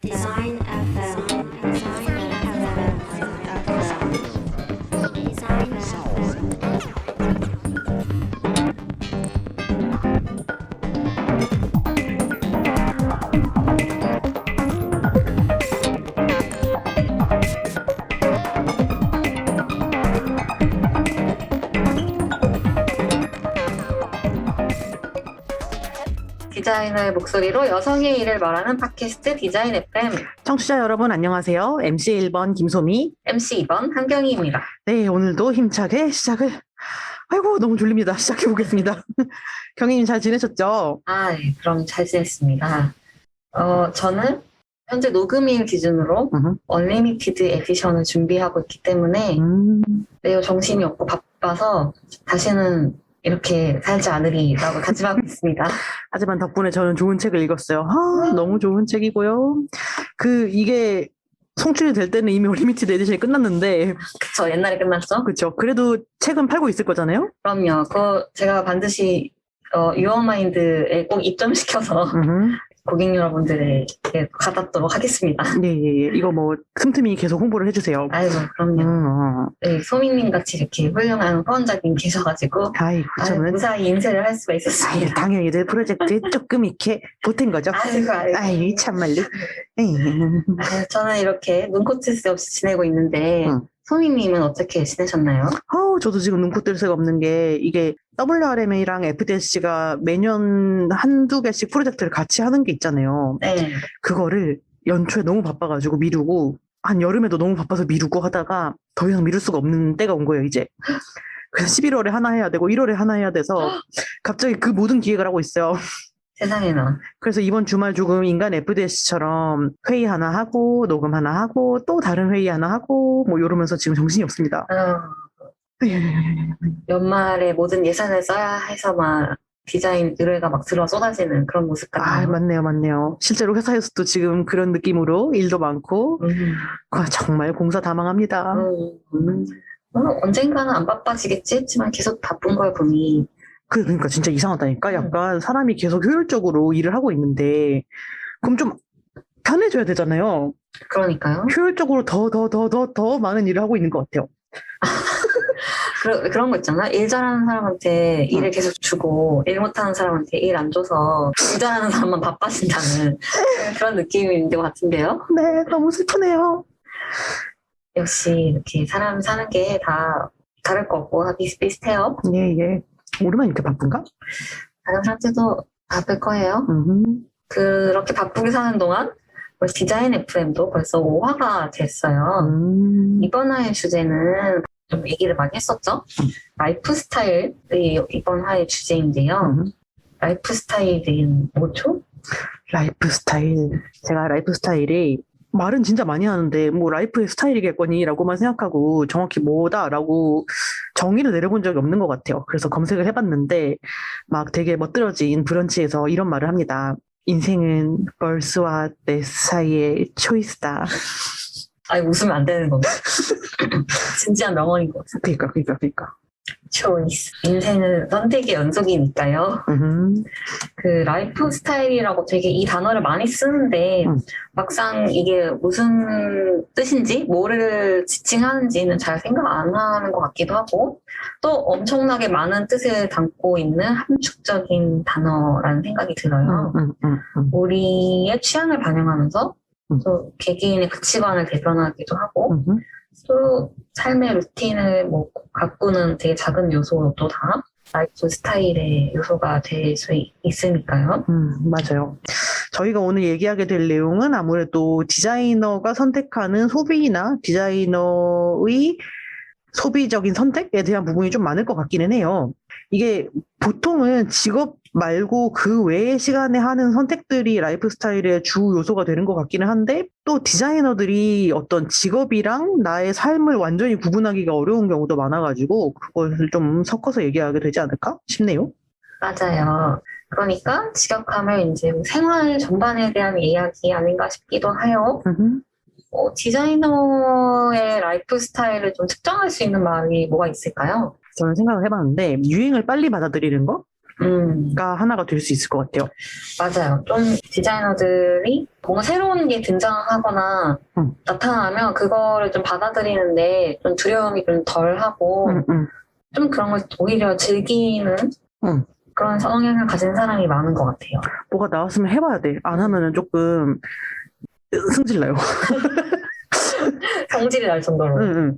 Design FM. Design FM. Design 디자이너의 목소리로 여성의 일을 말하는 팟캐스트 디자인 FM. 청취자 여러분 안녕하세요. MC 1번 김소미. MC 2번 한경희입니다. 네, 오늘도 힘차게 시작을. 아이고 너무 졸립니다. 시작해 보겠습니다. 경희님 잘 지내셨죠? 네, 그럼 잘 지냈습니다. 저는 현재 녹음일 기준으로 언리미티드 에디션을 준비하고 있기 때문에 매우 정신이 없고 바빠서 다시는 이렇게 살지 않으리라고 다짐하고 있습니다. 하지만 덕분에 저는 좋은 책을 읽었어요. 너무 좋은 책이고요. 이게 송출이 될 때는 이미 리미티드 에디션이 끝났는데. 그쵸, 옛날에 끝났죠? 그쵸. 그래도 책은 팔고 있을 거잖아요? 그럼요. 그거 제가 반드시 유어마인드에 꼭 입점시켜서 고객 여러분들에게 가닿도록 하겠습니다. 네, 이거 뭐 틈틈이 계속 홍보를 해주세요. 아이고, 그럼요. 네, 소민님 같이 이렇게 훌륭한 후원자님 계셔가지고 저는 무사히 인쇄를 할 수가 있었습니다. 당연히 내 프로젝트에 조금 이렇게 보탠 거죠. 아이고. 참말로. 저는 이렇게 눈코뜰 새 없이 지내고 있는데 소민님은 어떻게 지내셨나요? 저도 지금 눈코 뜰 새가 없는 게 이게 WRMA랑 FDSC가 매년 한두 개씩 프로젝트를 같이 하는 게 있잖아요. 네. 그거를 연초에 너무 바빠가지고 미루고 한 여름에도 너무 바빠서 미루고 하다가 더 이상 미룰 수가 없는 때가 온 거예요, 이제. 그래서 11월에 하나 해야 되고 1월에 하나 해야 돼서 갑자기 그 모든 기획을 하고 있어요. 세상에나. 그래서 이번 주말 조금 인간 FDS처럼 회의 하나 하고 녹음 하나 하고 또 다른 회의 하나 하고 뭐 이러면서 지금 정신이 없습니다. 연말에 모든 예산을 써야 해서 막 디자인 의뢰가 막 들어 쏟아지는 그런 모습 같아요. 맞네요. 실제로 회사에서도 지금 그런 느낌으로 일도 많고 정말 공사 다 망합니다. 언젠가는 안 바빠지겠지 했지만 계속 바쁜 걸 보니 그러니까 진짜 이상하다니까. 약간 사람이 계속 효율적으로 일을 하고 있는데 그럼 좀 편해져야 되잖아요. 그러니까요. 효율적으로 더 많은 일을 하고 있는 것 같아요. 그런 거 있잖아. 일 잘하는 사람한테 일을 계속 주고 일 못하는 사람한테 일 안 줘서 일 잘하는 사람만 바빠진다는 그런 느낌인 것 같은데요. 네, 너무 슬프네요. 역시 이렇게 사람 사는 게 다 다를 거고 다 비슷비슷해요. 예. 우리만 이렇게 바쁜가? 다른 사람들도 바쁠 거예요. 그렇게 바쁘게 사는 동안 디자인 FM도 벌써 5화가 됐어요. 이번 화의 주제는 좀 얘기를 많이 했었죠. 라이프 스타일이 이번 화의 주제인데요. 라이프 스타일은 뭐죠? 라이프 스타일. 제가 라이프 스타일이 말은 진짜 많이 하는데 뭐 라이프의 스타일이겠거니 라고만 생각하고 정확히 뭐다라고 정의를 내려본 적이 없는 것 같아요. 그래서 검색을 해봤는데 막 되게 멋들어진 브런치에서 이런 말을 합니다. 인생은 벌스와 내 사이의 초이스다. 웃으면 안 되는 건가? 진지한 명언인 것 같아. 그러니까. 초이스. 인생은 선택의 연속이니까요. 그 라이프 스타일이라고 되게 이 단어를 많이 쓰는데 막상 이게 무슨 뜻인지 뭐를 지칭하는지는 잘 생각 안 하는 것 같기도 하고 또 엄청나게 많은 뜻을 담고 있는 함축적인 단어라는 생각이 들어요. 우리의 취향을 반영하면서 또 개개인의 가치관을 대변하기도 하고 또 삶의 루틴을 가꾸는 되게 작은 요소도 다 라이프 스타일의 요소가 될 수 있으니까요. 맞아요. 저희가 오늘 얘기하게 될 내용은 아무래도 디자이너가 선택하는 소비나 디자이너의 소비적인 선택에 대한 부분이 좀 많을 것 같기는 해요. 이게 보통은 직업 말고 그 외의 시간에 하는 선택들이 라이프 스타일의 주 요소가 되는 것 같기는 한데 또 디자이너들이 어떤 직업이랑 나의 삶을 완전히 구분하기가 어려운 경우도 많아가지고 그것을 좀 섞어서 얘기하게 되지 않을까 싶네요. 맞아요. 그러니까 직역하면 이제 생활 전반에 대한 이야기 아닌가 싶기도 해요. 디자이너의 라이프 스타일을 좀 측정할 수 있는 말이 뭐가 있을까요? 저는 생각을 해봤는데 유행을 빨리 받아들이는 거? 하나가 될 수 있을 것 같아요. 맞아요. 좀 디자이너들이 뭔가 새로운 게 등장하거나 나타나면 그거를 좀 받아들이는데 좀 두려움이 좀 덜하고 좀 그런 걸 오히려 즐기는 그런 성향을 가진 사람이 많은 것 같아요. 뭐가 나왔으면 해봐야 돼. 안 하면은 조금 승질나요. 성질이 날 정도로.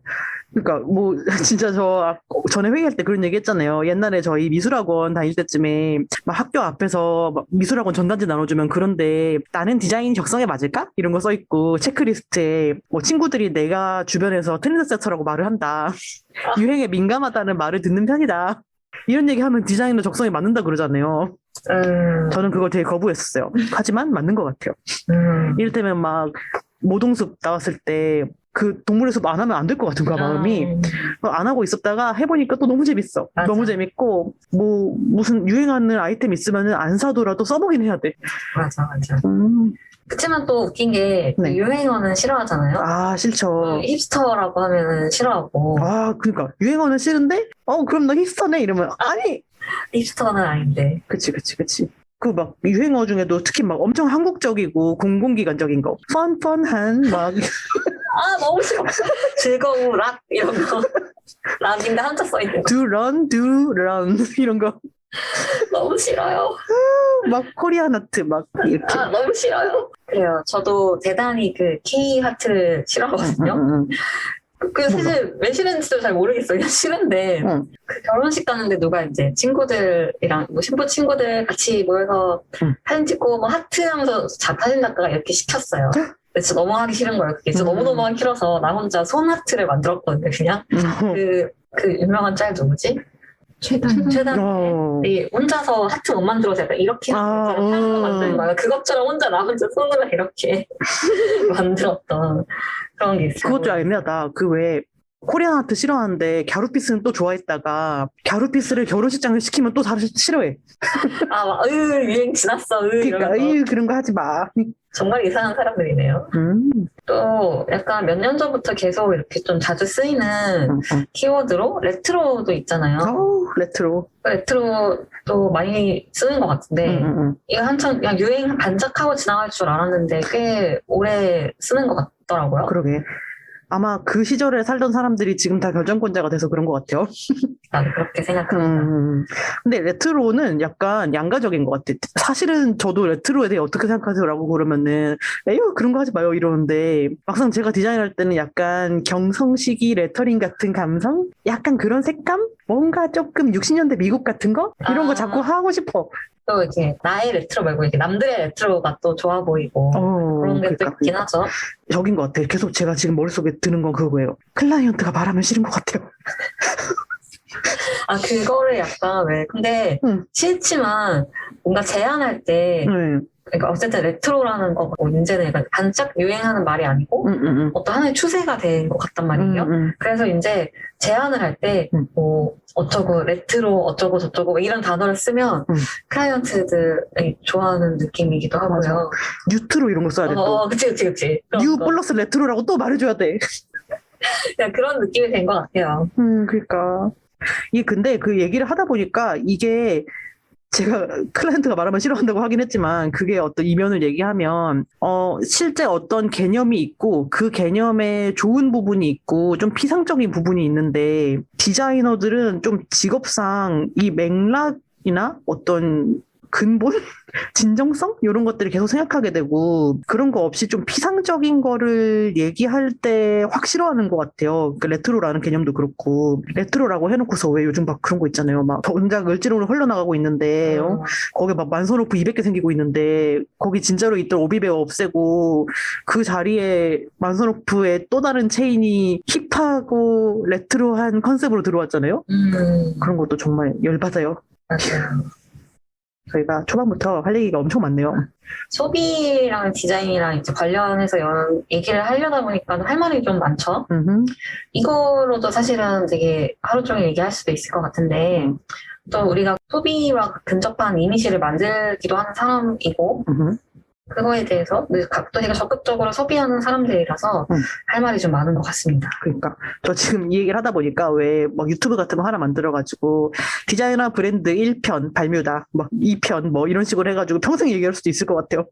그러니까 뭐 진짜 저 전에 회의할 때 그런 얘기 했잖아요. 옛날에 저희 미술학원 다닐 때쯤에 막 학교 앞에서 막 미술학원 전단지 나눠주면 그런데 나는 디자인 적성에 맞을까? 이런 거 써있고 체크리스트에 뭐 친구들이 내가 주변에서 트렌드세터라고 말을 한다. 유행에 민감하다는 말을 듣는 편이다. 이런 얘기하면 디자이너 적성에 맞는다 그러잖아요. 저는 그걸 되게 거부했었어요. 하지만 맞는 것 같아요. 이를테면 막 모동숲 나왔을 때 그 동물의 숲 안 하면 안 될 것 같은 거야, 마음이. 안 하고 있었다가 해보니까 또 너무 재밌어. 맞아. 너무 재밌고, 뭐, 무슨 유행하는 아이템 있으면은 안 사더라도 써보긴 해야 돼. 맞아. 그치만 또 웃긴 게 네. 유행어는 싫어하잖아요. 아, 싫죠. 힙스터라고 하면은 싫어하고. 아, 그러니까. 유행어는 싫은데? 그럼 너 힙스터네? 이러면, 아니! 힙스터는 아닌데. 그치. 그 막 유행어 중에도 특히 막 엄청 한국적이고 공공기관적인 거. 펀한, 막. 아, 너무 싫어. 즐거운 락 이런 거. 락인데 한자 써있는 거. do run, 이런 거. 너무 싫어요. 막 코리안 아트, 막 이렇게. 아, 너무 싫어요. 그래요. 저도 대단히 그 K 하트를 싫어하거든요. 그 사실 왜 싫은지도 잘 모르겠어요. 그냥 싫은데 그 결혼식 가는데 누가 이제 친구들이랑 뭐 신부 친구들 같이 모여서 사진 찍고 뭐 하트 하면서 사진 작가가 이렇게 시켰어요. 근데 진짜 너무 하기 싫은 거예요. 그게 진짜 너무너무 하기 싫어서 나 혼자 손 하트를 만들었거든요. 그냥 그 유명한 짤 누구지? 최단. 이 혼자서 하트 못 만들어서 약간 이렇게 하는 만드는 거예요. 그것처럼 나 혼자 손으로 이렇게 만들었던 그런 게 있어요. 그것 좀 애매하다. 그 왜 코리안 아트 싫어하는데 갸루피스는 또 좋아했다가 갸루피스를 결혼식장을 시키면 또 다시 싫어해. 아, 막 유행 지났어. 그러니까 그런 거 하지 마. 정말 이상한 사람들이네요. 또 약간 몇 년 전부터 계속 이렇게 좀 자주 쓰이는 키워드로 레트로도 있잖아요. 레트로도 많이 쓰는 것 같은데 이거 한참 그냥 유행 반짝하고 지나갈 줄 알았는데 꽤 오래 쓰는 것 같더라고요. 그러게. 아마 그 시절에 살던 사람들이 지금 다 결정권자가 돼서 그런 것 같아요. 나도 그렇게 생각합니다. 근데 레트로는 약간 양가적인 것 같아. 사실은 저도 레트로에 대해 어떻게 생각하세요라고 그러면은 에휴 그런 거 하지 마요 이러는데 막상 제가 디자인할 때는 약간 경성시기 레터링 같은 감성? 약간 그런 색감? 뭔가 조금 60년대 미국 같은 거? 이런 거 자꾸 하고 싶어. 또 이렇게 나의 레트로 말고 이렇게 남들의 레트로가 또 좋아 보이고 그런 게 또 있긴 하죠. 적인 것 같아요. 계속 제가 지금 머릿속에 드는 건 그거예요. 클라이언트가 말하면 싫은 것 같아요. 아, 그거를 약간 근데 싫지만 뭔가 제안할 때 그러니까 어쨌든 레트로라는 거 이제는 약간 반짝 유행하는 말이 아니고 어떤 하나의 추세가 된 것 같단 말이에요. 그래서 이제 제안을 할 때 뭐 어쩌고 레트로 어쩌고 저쩌고 뭐 이런 단어를 쓰면 클라이언트들이 좋아하는 느낌이기도 하고요. 맞아. 뉴트로 이런 거 써야 돼. 그치. 뉴 플러스 레트로라고 또 말해줘야 돼. 그냥 그런 느낌이 된 것 같아요. 그러니까 이게 근데 그 얘기를 하다 보니까 이게 제가 클라이언트가 말하면 싫어한다고 하긴 했지만 그게 어떤 이면을 얘기하면 실제 어떤 개념이 있고 그 개념에 좋은 부분이 있고 좀 피상적인 부분이 있는데 디자이너들은 좀 직업상 이 맥락이나 어떤 근본? 진정성? 이런 것들을 계속 생각하게 되고 그런 거 없이 좀 피상적인 거를 얘기할 때 확 싫어하는 것 같아요. 그 레트로라는 개념도 그렇고 레트로라고 해놓고서 왜 요즘 막 그런 거 있잖아요. 막 전작 을지로로 흘러나가고 있는데 거기 막 만선호프 200개 생기고 있는데 거기 진짜로 있던 오비베어 없애고 그 자리에 만선호프의 또 다른 체인이 힙하고 레트로한 컨셉으로 들어왔잖아요. 그런 것도 정말 열받아요. 맞아요. 저희가 초반부터 할 얘기가 엄청 많네요. 소비랑 디자인이랑 이제 관련해서 얘기를 하려다 보니까 할 말이 좀 많죠. 이거로도 사실은 되게 하루 종일 얘기할 수도 있을 것 같은데 또 우리가 소비와 근접한 이미지를 만들기도 하는 사람이고 그거에 대해서 또 되게 적극적으로 소비하는 사람들이라서 할 말이 좀 많은 것 같습니다. 그러니까 저 지금 이 얘기를 하다 보니까 왜 막 유튜브 같은 거 하나 만들어가지고 디자이너 브랜드 1편 발뮤다, 막 2편 뭐 이런 식으로 해가지고 평생 얘기할 수도 있을 것 같아요.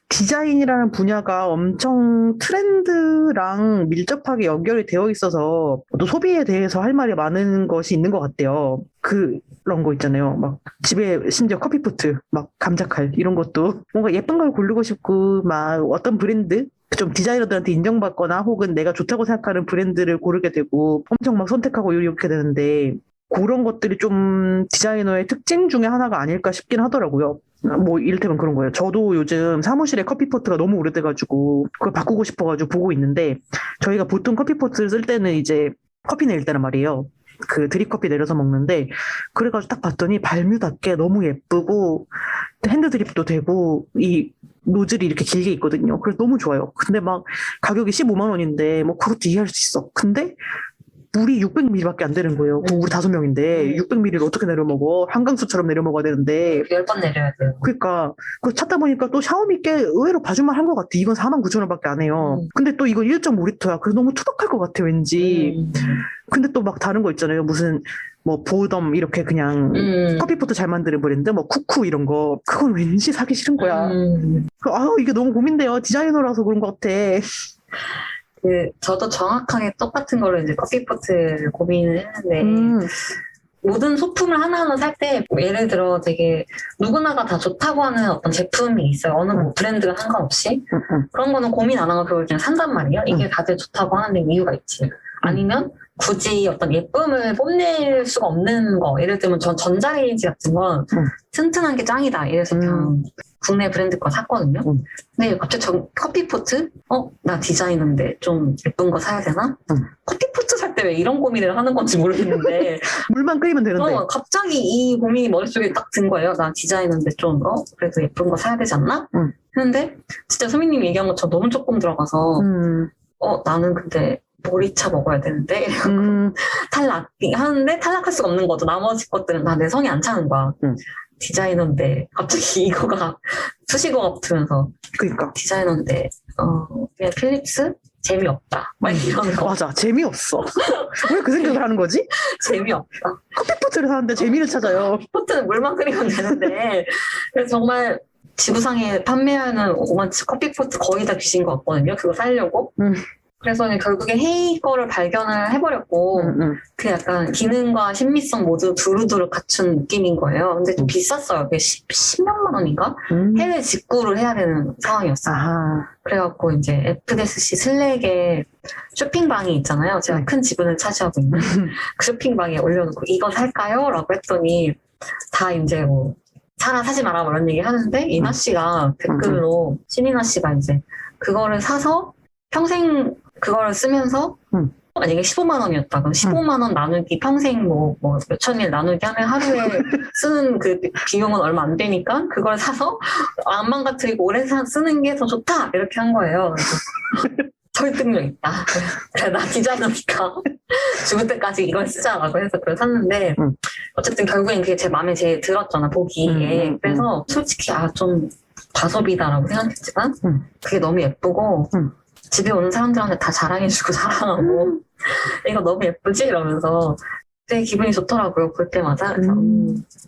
디자인이라는 분야가 엄청 트렌드랑 밀접하게 연결이 되어 있어서 또 소비에 대해서 할 말이 많은 것이 있는 것 같아요. 그런 거 있잖아요. 막 집에 심지어 커피포트, 막 감자칼 이런 것도 뭔가 예쁜 걸 고르고 싶고 막 어떤 브랜드 좀 디자이너들한테 인정받거나 혹은 내가 좋다고 생각하는 브랜드를 고르게 되고 엄청 막 선택하고 이렇게 되는데 그런 것들이 좀 디자이너의 특징 중에 하나가 아닐까 싶긴 하더라고요. 뭐 이를테면 그런 거예요. 저도 요즘 사무실에 커피포트가 너무 오래돼가지고 그걸 바꾸고 싶어가지고 보고 있는데 저희가 보통 커피포트를 쓸 때는 이제 커피 내릴 때란 말이에요. 그 드립커피 내려서 먹는데 그래가지고 딱 봤더니 발뮤답게 너무 예쁘고 핸드드립도 되고 이 노즐이 이렇게 길게 있거든요. 그래서 너무 좋아요. 근데 막 가격이 15만 원인데 뭐 그것도 이해할 수 있어. 근데 물이 600ml밖에 안 되는 거예요. 우리 5명인데 600ml를 어떻게 내려 먹어? 한강수처럼 내려 먹어야 되는데 10번 내려야 돼요. 그러니까 그거 찾다 보니까 또 샤오미 꽤 의외로 봐줄만 한 것 같아. 이건 49,000원밖에 안 해요. 근데 또 이건 1.5리터야. 그래서 너무 투박할 것 같아 왠지. 근데 또 막 다른 거 있잖아요. 무슨 뭐 보덤 이렇게 그냥 커피포트 잘 만드는 브랜드 뭐 쿠쿠 이런 거 그건 왠지 사기 싫은 거야. 이게 너무 고민돼요. 디자이너라서 그런 것 같아. 저도 정확하게 똑같은 거를 이제 커피포트를 고민을 했는데 모든 소품을 하나하나 살 때 예를 들어 되게 누구나가 다 좋다고 하는 어떤 제품이 있어요. 어느 뭐 브랜드가 상관없이 그런 거는 고민 안 하고 그걸 그냥 산단 말이에요. 이게 다들 좋다고 하는 이유가 있지. 아니면 굳이 어떤 예쁨을 뽐낼 수가 없는 거. 예를 들면 전 전자레인지 같은 건 튼튼한 게 짱이다. 이래서 그냥 국내 브랜드 거 샀거든요. 근데 갑자기 저 커피포트? 나 디자이너인데 좀 예쁜 거 사야 되나? 커피포트 살 때 왜 이런 고민을 하는 건지 모르겠는데 물만 끓이면 되는데. 갑자기 이 고민이 머릿속에 딱 든 거예요. 나 디자이너인데 좀 그래도 예쁜 거 사야 되지 않나? 했는데 진짜 소민님이 얘기한 것처럼 너무 조금 들어가서 나는 근데 보리차 먹어야 되는데 탈락 하는데 탈락할 수가 없는 거죠. 나머지 것들은 다 내 성이 안 차는 거야. 디자이너인데 갑자기 이거가 수식어가 붙으면서 그러니까 디자이너인데 그냥 필립스 재미없다 막 이러는 거. 맞아 재미없어. 왜 그 생각을 하는 거지? 재미없다. 커피포트를 사는데 재미를 찾아요. 포트는 물만 끓이면 되는데 그래서 정말 지구상에 판매하는 커피포트 거의 다 귀신 것 같거든요. 그거 사려고. 그래서 결국에 헤이 거를 발견을 해버렸고 그 약간 기능과 신미성 모두 두루두루 갖춘 느낌인 거예요. 근데 좀 비쌌어요. 그게 10몇만 원인가? 해외 직구를 해야 되는 상황이었어요. 그래갖고 이제 FDSC 슬랙에 쇼핑방이 있잖아요. 제가 큰 지분을 차지하고 있는 그 쇼핑방에 올려놓고 이거 살까요? 라고 했더니 다 이제 뭐 사지 마라 뭐 이런 얘기 하는데 이나 씨가 댓글로 신이나 씨가 이제 그거를 사서 평생 그거를 쓰면서 만약에 15만 원이었다. 그럼 15만 원 나누기 평생 뭐 몇천 일 나누기 하면 하루에 쓰는 그 비용은 얼마 안 되니까 그걸 사서 안 망가뜨리고 오래 쓰는 게 더 좋다. 이렇게 한 거예요. 설득력 있다. 그래 나 디자이너니까 죽을 때까지 이걸 쓰자라고 해서 그걸 샀는데 어쨌든 결국엔 그게 제 마음에 제일 들었잖아 보기에. 그래서 솔직히 좀 과소비다라고 생각했지만 그게 너무 예쁘고 집에 오는 사람들한테 다 자랑해주고 사랑하고 이거 너무 예쁘지? 이러면서 되게 기분이 좋더라고요. 볼 때마다. 그래서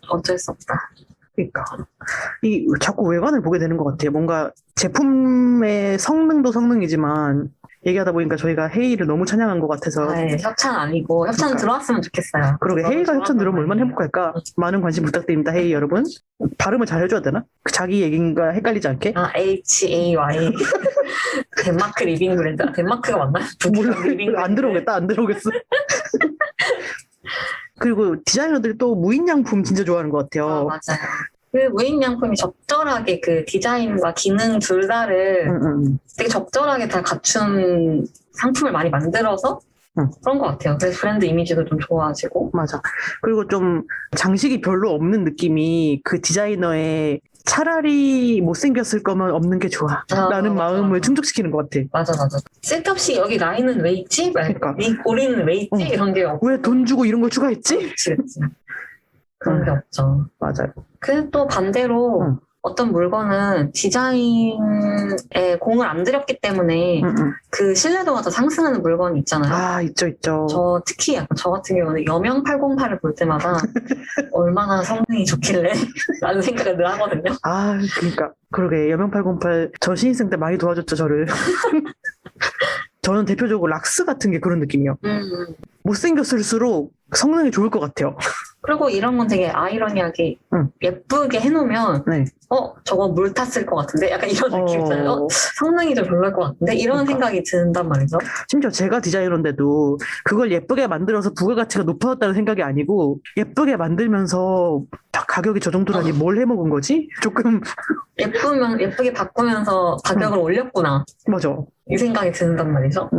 어쩔 수 없다. 그러니까 자꾸 외관을 보게 되는 것 같아요. 뭔가 제품의 성능도 성능이지만 얘기하다 보니까 저희가 헤이를 너무 찬양한 것 같아서 협찬 아니고 협찬 들어왔으면 좋겠어요. 그러게 헤이가 협찬 들어오면 얼마나 행복할까. 많은 관심 부탁드립니다. 헤이 여러분. 발음을 잘 해줘야 되나? 자기 얘기인가 헷갈리지 않게? HAY 덴마크 리빙 브랜드. 덴마크가 맞나? 몰라. 안 들어오겠다. 안 들어오겠어. 그리고 디자이너들이 또 무인양품 진짜 좋아하는 것 같아요. 맞아요. 그 무인양품이 적절하게 그 디자인과 기능 둘 다를 되게 적절하게 다 갖춘 상품을 많이 만들어서 그런 것 같아요. 그래서 브랜드 이미지도 좀 좋아지고. 맞아. 그리고 좀 장식이 별로 없는 느낌이 그 디자이너의 차라리 못생겼을 거면 없는 게 좋아 라는 마음을 충족시키는 것 같아. 맞아. 쓸데없이 여기 라인은 왜 있지? 그러니까. 이 고리는 왜 있지? 이런 게 없고. 왜 돈 주고 이런 걸 추가했지? 그치. 그런 게 없죠. 맞아요. 그 또 반대로 어떤 물건은 디자인에 공을 안 들였기 때문에 그 신뢰도가 더 상승하는 물건이 있잖아요. 아, 있죠. 저 특히 약간 저 같은 경우는 여명 808을 볼 때마다 얼마나 성능이 좋길래 라는 생각을 늘 하거든요. 아, 그러니까. 그러게. 여명 808, 저 신입생 때 많이 도와줬죠, 저를. 저는 대표적으로 락스 같은 게 그런 느낌이요. 못생겼을수록 성능이 좋을 것 같아요. 그리고 이런 건 되게 아이러니하게 예쁘게 해놓으면 네. 저거 물 탔을 것 같은데? 약간 이런 느낌 있잖아요. 성능이 좀 별로일 것 같은데? 이런 그러니까. 생각이 든단 말이죠. 심지어 제가 디자이너인데도 그걸 예쁘게 만들어서 부가가치가 높아졌다는 생각이 아니고 예쁘게 만들면서 가격이 저 정도라니 뭘 해먹은 거지? 조금 예쁘게 바꾸면서 가격을 올렸구나. 맞아. 이 생각이 든단 말이죠.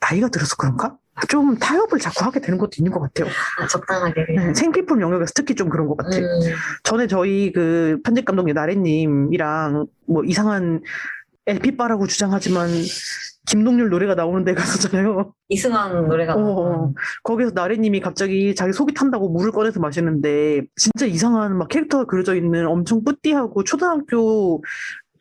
나이가 들어서 그런가? 좀 타협을 자꾸 하게 되는 것도 있는 것 같아요. 적당하게. 생필품 영역에서 특히 좀 그런 것 같아요. 전에 저희 그 편집 감독님 나래님이랑 뭐 이상한 LP바라고 주장하지만 김동률 노래가 나오는 데 갔었잖아요. 이승환 노래가 나왔던. 거기서 나래님이 갑자기 자기 속이 탄다고 물을 꺼내서 마시는데 진짜 이상한 막 캐릭터가 그려져 있는 엄청 뿌띠하고 초등학교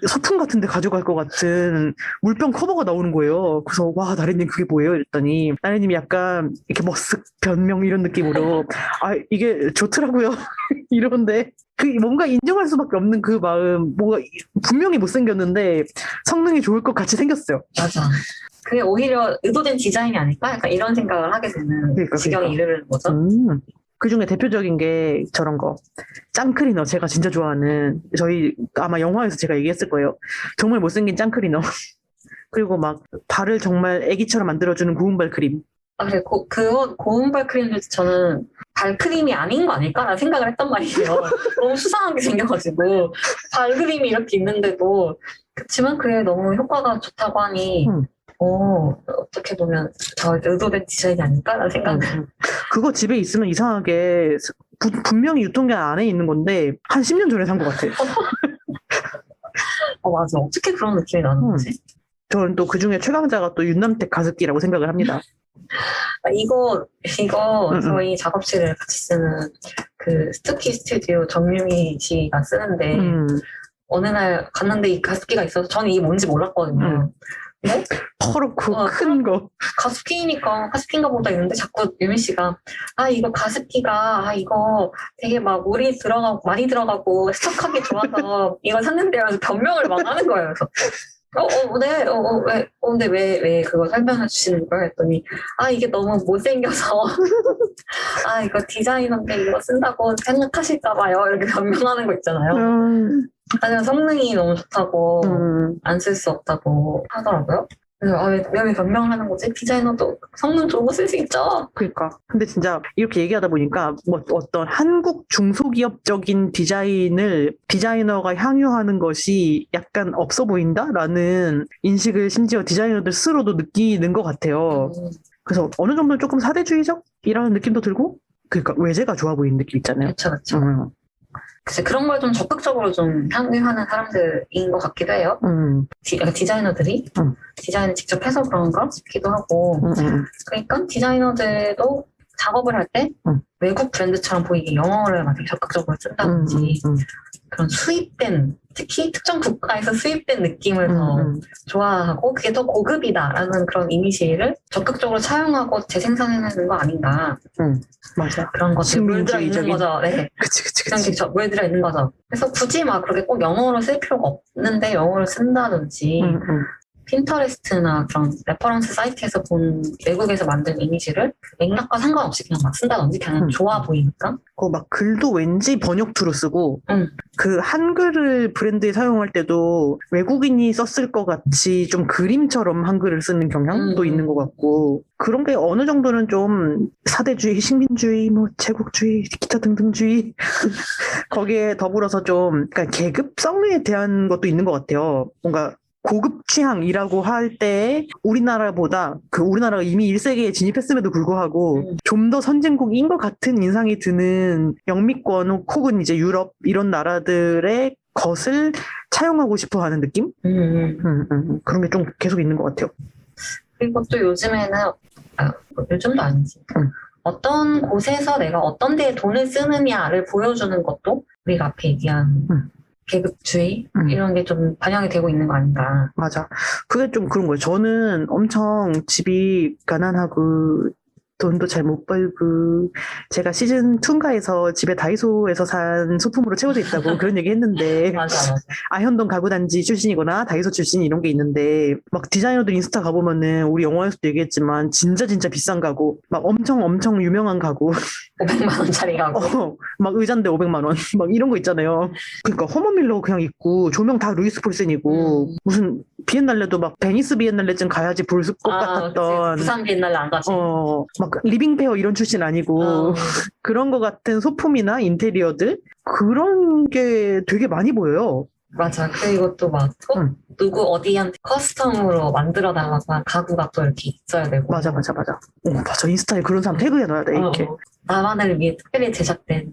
서품 같은 데 가져갈 것 같은 물병 커버가 나오는 거예요. 그래서 와, 나래님 그게 뭐예요? 이랬더니 나래님이 약간 이렇게 머쓱 변명 이런 느낌으로 아, 이게 좋더라고요. 이러는데 그 뭔가 인정할 수밖에 없는 그 마음, 뭔가 분명히 못생겼는데 성능이 좋을 것 같이 생겼어요. 맞아. 그게 오히려 의도된 디자인이 아닐까? 약간 이런 생각을 하게 되는 지경에 이르는 거죠. 그 중에 대표적인 게 저런 거. 짱클리너. 제가 진짜 좋아하는, 저희 아마 영화에서 제가 얘기했을 거예요. 정말 못생긴 짱클리너. 그리고 막 발을 정말 애기처럼 만들어주는 고운발 크림. 아, 그래. 고운발 크림도 저는 발크림이 아닌 거 아닐까라는 생각을 했단 말이에요. 너무 수상하게 생겨가지고. 발크림이 이렇게 있는데도. 그렇지만 그게 너무 효과가 좋다고 하니, 어떻게 보면 저 의도된 디자인이 아닐까라는 생각을. 그거 집에 있으면 이상하게 분명히 유통기한 안에 있는 건데 한 10년 전에 산 것 같아. 맞아. 어떻게 그런 느낌이 나는 거지? 저는 또 그 중에 최강자가 또 윤남택 가습기라고 생각을 합니다. 이거 저희 작업실을 같이 쓰는 그 스투키 스튜디오 정유미 씨가 쓰는데 어느 날 갔는데 이 가습기가 있어서 저는 이게 뭔지 몰랐거든요. 네? 퍼렇고 큰 거. 가습기인가 보다 있는데 자꾸 유미 씨가 이거 가습기가 이거 되게 막 물이 많이 들어가고 스톡하기 좋아서 이거 샀는데요. 그래서 변명을 막 하는 거예요. 그래서 네, 근데 왜 그거 설명해 주시는 거예요? 했더니 이게 너무 못생겨서 이거 디자이너인데 이거 쓴다고 생각하실까봐요. 이렇게 변명하는 거 있잖아요. 하지만 성능이 너무 좋다고 안 쓸 수 없다고 하더라고요. 그래서 왜 변명을 하는 거지? 디자이너도 성능 좋은 거 쓸 수 있죠? 그러니까. 근데 진짜 이렇게 얘기하다 보니까 뭐 어떤 한국 중소기업적인 디자이너가 향유하는 것이 약간 없어 보인다라는 인식을 심지어 디자이너들 스스로도 느끼는 것 같아요. 그래서 어느 정도는 조금 사대주의적이라는 느낌도 들고, 그러니까 외제가 좋아 보이는 느낌 있잖아요. 그렇죠. 글쎄, 그런 걸 좀 적극적으로 좀 향유하는 사람들인 것 같기도 해요. 디자이너들이 디자인을 직접 해서 그런가 싶기도 하고. 그러니까 디자이너들도 작업을 할 때 외국 브랜드처럼 보이게 영어를 막 되게 적극적으로 쓴다든지 그런 수입된, 특히 특정 국가에서 수입된 느낌을 더 좋아하고 그게 더 고급이다라는 그런 이미지를 적극적으로 차용하고 재생산해내는 거 아닌가. 맞아. 그런 것들 물들어 있는 거죠. 네. 그치. 물들어 있는 거죠. 그래서 굳이 막 그렇게 꼭 영어로 쓸 필요가 없는데 영어를 쓴다든지 핀터레스트나 그런 레퍼런스 사이트에서 본 외국에서 만든 이미지를 맥락과 상관없이 그냥 막 쓴다든지 그냥 좋아 보이니까. 막 글도 왠지 번역투로 쓰고 그 한글을 브랜드에 사용할 때도 외국인이 썼을 것 같이 좀 그림처럼 한글을 쓰는 경향도 있는 것 같고, 그런 게 어느 정도는 좀 사대주의, 식민주의, 뭐 제국주의, 기타 등등주의 거기에 더불어서 좀 그러니까 계급성에 대한 것도 있는 것 같아요. 뭔가 고급 취향이라고 할 때 우리나라가 이미 1세기에 진입했음에도 불구하고 좀 더 선진국인 것 같은 인상이 드는 영미권 혹은 이제 유럽 이런 나라들의 것을 차용하고 싶어 하는 느낌? 그런 게 좀 계속 있는 것 같아요. 그리고 또 요즘에는, 요즘도 아니지. 어떤 곳에서 내가 어떤 데에 돈을 쓰느냐를 보여주는 것도 우리가 앞에 얘기한 계급주의 이런 게 좀 반영이 되고 있는 거 아닌가. 맞아. 그게 좀 그런 거예요. 저는 엄청 집이 가난하고 돈도 잘 못 벌고 제가 시즌 2인가에서 집에 다이소에서 산 소품으로 채워져 있다고 그런 얘기 했는데 맞아. 아현동 가구단지 출신이거나 다이소 출신 이런 게 있는데 막 디자이너들 인스타 가보면은 우리 영화에서도 얘기했지만 진짜 비싼 가구 막 엄청 유명한 가구 500만 원짜리 가고. 막 의자인데 500만 원 막 이런 거 있잖아요. 그러니까 허먼 밀러 그냥 있고 조명 다 루이스 폴센이고 무슨 비엔날레도 막 베니스 비엔날레쯤 가야지 볼 것 같았던 그치. 부산 비엔날레 안 가지. 막 리빙페어 이런 출신 아니고 그런 거 같은 소품이나 인테리어들 그런 게 되게 많이 보여요. 맞아. 그리고 또 막 누구 어디한테 커스텀으로 만들어 달라고 한 가구가 또 이렇게 있어야 되고. 맞아. 맞아. 인스타에 그런 사람 태그해 놔야 돼 이렇게. 나만을 위해 특별히 제작된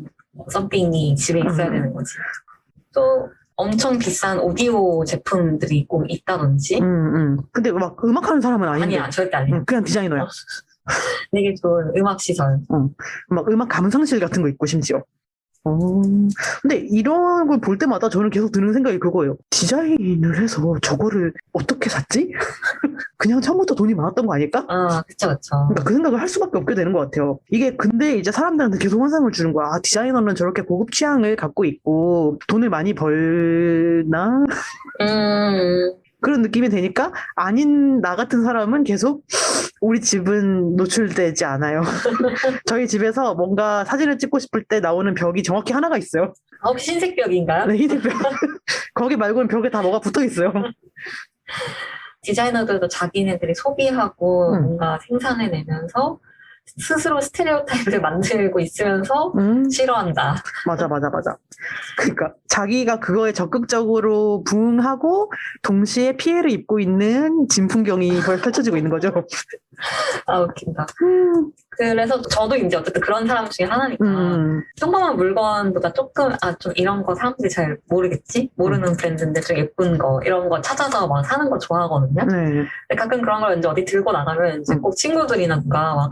썸띵이 집에 있어야 되는 거지. 또 엄청 비싼 오디오 제품들이 있고 있다든지. 근데 막 음악하는 사람은 아닌데. 아니야, 절대 아니야. 그냥 디자이너야. 되게 좋은 음악 시설. 막 음악 감상실 같은 거 있고 심지어. 근데 이런 걸 볼 때마다 저는 계속 드는 생각이 그거예요. 디자인을 해서 저거를 어떻게 샀지? 그냥 처음부터 돈이 많았던 거 아닐까? 그쵸. 그러니까 그 생각을 할 수밖에 없게 되는 것 같아요. 이게 근데 이제 사람들한테 계속 환상을 주는 거야. 디자이너는 저렇게 고급 취향을 갖고 있고 돈을 많이 벌나? 그런 느낌이 되니까 아닌 나 같은 사람은 계속 우리 집은 노출되지 않아요. 저희 집에서 뭔가 사진을 찍고 싶을 때 나오는 벽이 정확히 하나가 있어요. 혹시 흰색 벽인가요? 네, 흰색 벽. 거기 말고는 벽에 다 뭐가 붙어 있어요. 디자이너들도 자기네들이 소비하고 뭔가 생산해내면서 스스로 스테레오타입을 만들고 있으면서 싫어한다. 맞아. 그러니까 자기가 그거에 적극적으로 부응하고 동시에 피해를 입고 있는 진풍경이 펼쳐지고 있는 거죠. 웃긴다. 그래서 저도 이제 어쨌든 그런 사람 중에 하나니까 평범한 물건보다 조금 좀 이런 거 사람들이 잘 모르겠지? 모르는 브랜드인데 좀 예쁜 거 이런 거 찾아서 막 사는 거 좋아하거든요. 네. 근데 가끔 그런 걸 이제 어디 들고 나가면 이제 꼭 친구들이나 누가 막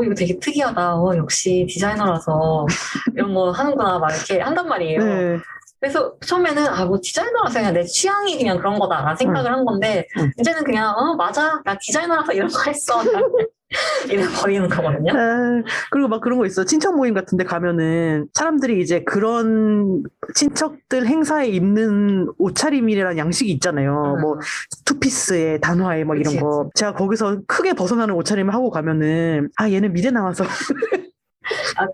이거 되게 특이하다. 역시 디자이너라서 이런 거 하는구나 막 이렇게 한단 말이에요. 네. 그래서 처음에는 뭐 디자이너라서 그냥 내 취향이 그냥 그런 거다라는 생각을 한 건데 이제는 그냥 맞아 나 디자이너라서 이런 거 했어 이래 버리는 거거든요. 그리고 막 그런 거 있어. 친척 모임 같은 데 가면은 사람들이 이제 그런 친척들 행사에 입는 옷차림이라는 양식이 있잖아요. 뭐 투피스에 단화에 막 이런 그치. 거. 제가 거기서 크게 벗어나는 옷차림을 하고 가면은 얘는 미대 나와서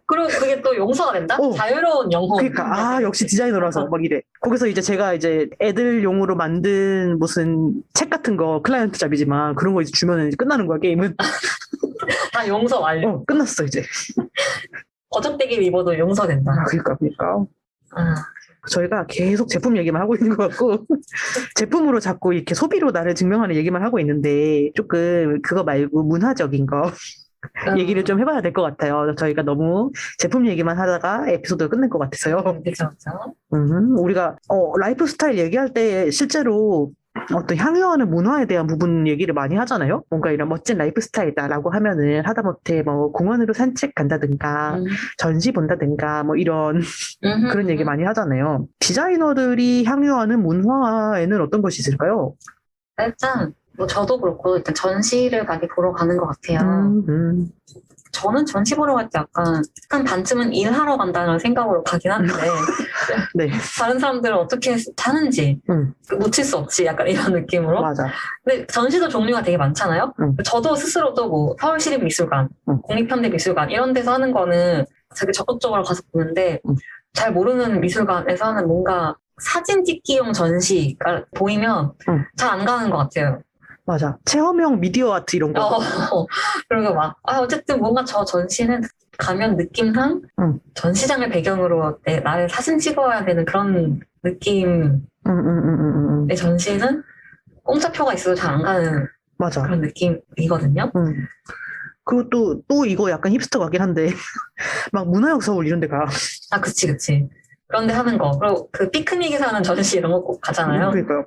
그리고 그게 또 용서가 된다? 자유로운 영혼. 그러니까 역시 디자이너라서 막 이래. 거기서 이제 제가 이제 애들용으로 만든 무슨 책 같은 거 클라이언트 잡이지만 그런 거 이제 주면은 이제 끝나는 거야 게임은. 다 용서 완료. 끝났어 이제. 거적대기를 입어도 용서된다. 그러니까. 저희가 계속 제품 얘기만 하고 있는 것 같고 제품으로 자꾸 이렇게 소비로 나를 증명하는 얘기만 하고 있는데 조금 그거 말고 문화적인 거 얘기를 좀 해봐야 될 것 같아요. 저희가 너무 제품 얘기만 하다가 에피소드가 끝날 것 같아서요. 그렇죠. 우리가 라이프 스타일 얘기할 때 실제로 어떤 향유하는 문화에 대한 부분 얘기를 많이 하잖아요. 뭔가 이런 멋진 라이프 스타일이다라고 하면은 하다못해 뭐 공원으로 산책 간다든가 전시 본다든가 뭐 이런 그런 얘기 많이 하잖아요. 디자이너들이 향유하는 문화에는 어떤 것이 있을까요? 일단 뭐 저도 그렇고 일단 전시를 많이 보러 가는 것 같아요. 저는 전시 보러 갈 때 약간 반쯤은 일하러 간다는 생각으로 가긴 하는데 네. 다른 사람들은 어떻게 사는지 놓칠 수 없지 약간 이런 느낌으로. 맞아. 근데 전시도 종류가 되게 많잖아요. 저도 스스로도 뭐 서울시립미술관, 국립현대미술관 이런 데서 하는 거는 되게 적극적으로 가서 보는데 잘 모르는 미술관에서 하는 뭔가 사진 찍기용 전시가 보이면 잘 안 가는 것 같아요. 맞아. 체험형 미디어 아트 이런 거. 그리고 막, 어쨌든 뭔가 저 전시는 가면 느낌상 전시장을 배경으로 나를 사진 찍어야 되는 그런 느낌의 전시는 공짜표가 있어도 잘 안 가는 맞아. 그런 느낌이거든요. 그리고 또 이거 약간 힙스터 같긴 한데 막 문화역 서울 이런 데 가. 그치. 그런데 하는 거. 그리고 그 피크닉에서 하는 전시 이런 거 꼭 가잖아요. 그러니까요.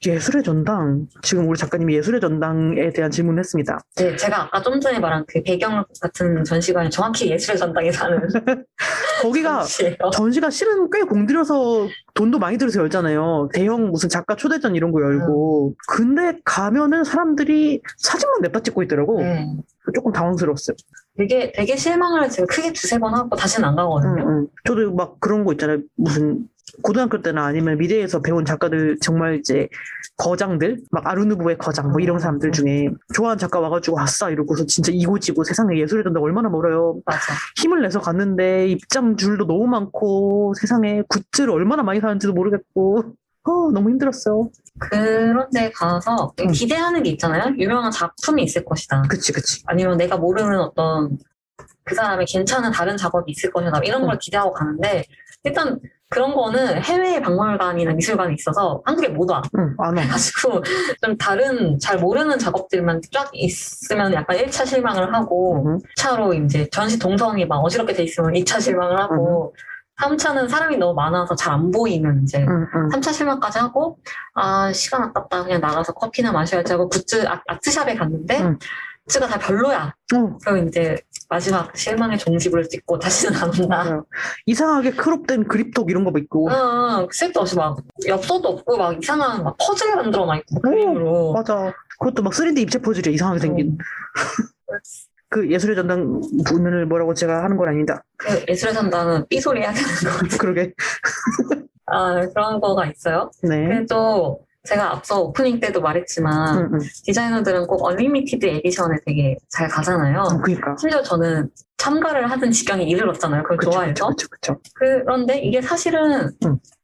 예술의 전당. 지금 우리 작가님이 예술의 전당에 대한 질문을 했습니다. 네, 제가 아까 좀 전에 말한 그 배경 같은 전시관이 정확히 예술의 전당에 사는 거기가 전시예요. 전시가 실은 꽤 공들여서 돈도 많이 들여서 열잖아요. 대형 무슨 작가 초대전 이런 거 열고. 근데 가면은 사람들이 사진만 냅다 찍고 있더라고. 네. 조금 당황스러웠어요. 되게 실망을 제가 크게 두세 번 하고 다시는 안 가거든요. 저도 막 그런 거 있잖아요. 무슨 고등학교 때나 아니면 미대에서 배운 작가들 정말 이제 거장들 막 아르누보의 거장 뭐 이런 사람들 중에 좋아하는 작가 와가지고 아싸 이러고서 진짜 이고지고 세상에 예술의 전당 얼마나 멀어요. 맞아. 힘을 내서 갔는데 입장 줄도 너무 많고 세상에 굿즈를 얼마나 많이 사는지도 모르겠고 너무 힘들었어요. 그런데 가서 기대하는 게 있잖아요. 유명한 작품이 있을 것이다. 그치. 아니면 내가 모르는 어떤 그 사람의 괜찮은 다른 작업이 있을 것이다. 이런 걸 기대하고 가는데 일단 그런 거는 해외 박물관이나 미술관에 있어서 한국에 못 와. 안 와. 그래가지고 좀 다른 잘 모르는 작업들만 쫙 있으면 약간 1차 실망을 하고 2차로 이제 전시 동선이 막 어지럽게 돼 있으면 2차 실망을 하고 3차는 사람이 너무 많아서 잘 안 보이면 이제 3차 실망까지 하고 시간 아깝다 그냥 나가서 커피나 마셔야지 하고 굿즈 아트샵에 갔는데 굿즈가 다 별로야. 그럼 이제 마지막 실망의 종지부를 찍고 다시는 안 온다. 맞아요. 이상하게 크롭된 그립톡 이런 거 있고. 쓸데없이 막 엽서도 없고 막 이상한 막 퍼즐 만들어놔 있고 그림으로. 맞아. 그것도 막 3D 입체 퍼즐이 이상하게 생긴. 그 예술의 전당 분을 뭐라고 제가 하는 건 아닙니다. 그 예술의 전당은 삐소리 해야 되는 거 같아요. 그러게. 그런 거가 있어요. 네. 그래도 제가 앞서 오프닝 때도 말했지만 디자이너들은 꼭 얼리미티드 에디션에 되게 잘 가잖아요. 그러니까. 심지어 저는 참가를 하던 지경에 이르렀잖아요. 그걸 좋아해서. 그쵸. 그런데 이게 사실은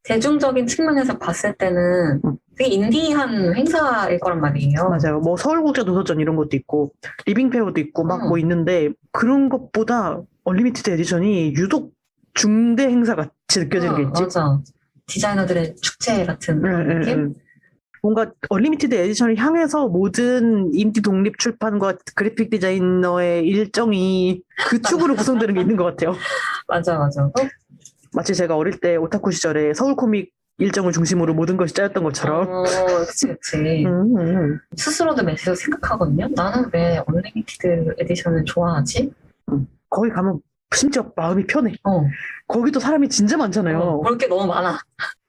대중적인 측면에서 봤을 때는 되게 인디한 행사일 거란 말이에요. 맞아요. 뭐 서울국제도서전 이런 것도 있고 리빙페어도 있고 막 뭐 있는데 그런 것보다 얼리미티드 에디션이 유독 중대 행사 같이 느껴지는 게 있지. 맞아. 디자이너들의 축제 같은 느낌? 뭔가 얼리미티드 에디션을 향해서 모든 인디 독립 출판과 그래픽 디자이너의 일정이 그 축으로 구성되는 게 있는 것 같아요. 맞아. 마치 제가 어릴 때 오타쿠 시절에 서울 코믹 일정을 중심으로 모든 것이 짜였던 것처럼. 그치. 스스로도 매체로 생각하거든요. 나는 왜 얼리미티드 에디션을 좋아하지? 거기 가면 심지어 마음이 편해. 거기도 사람이 진짜 많잖아요. 볼 게 너무 많아.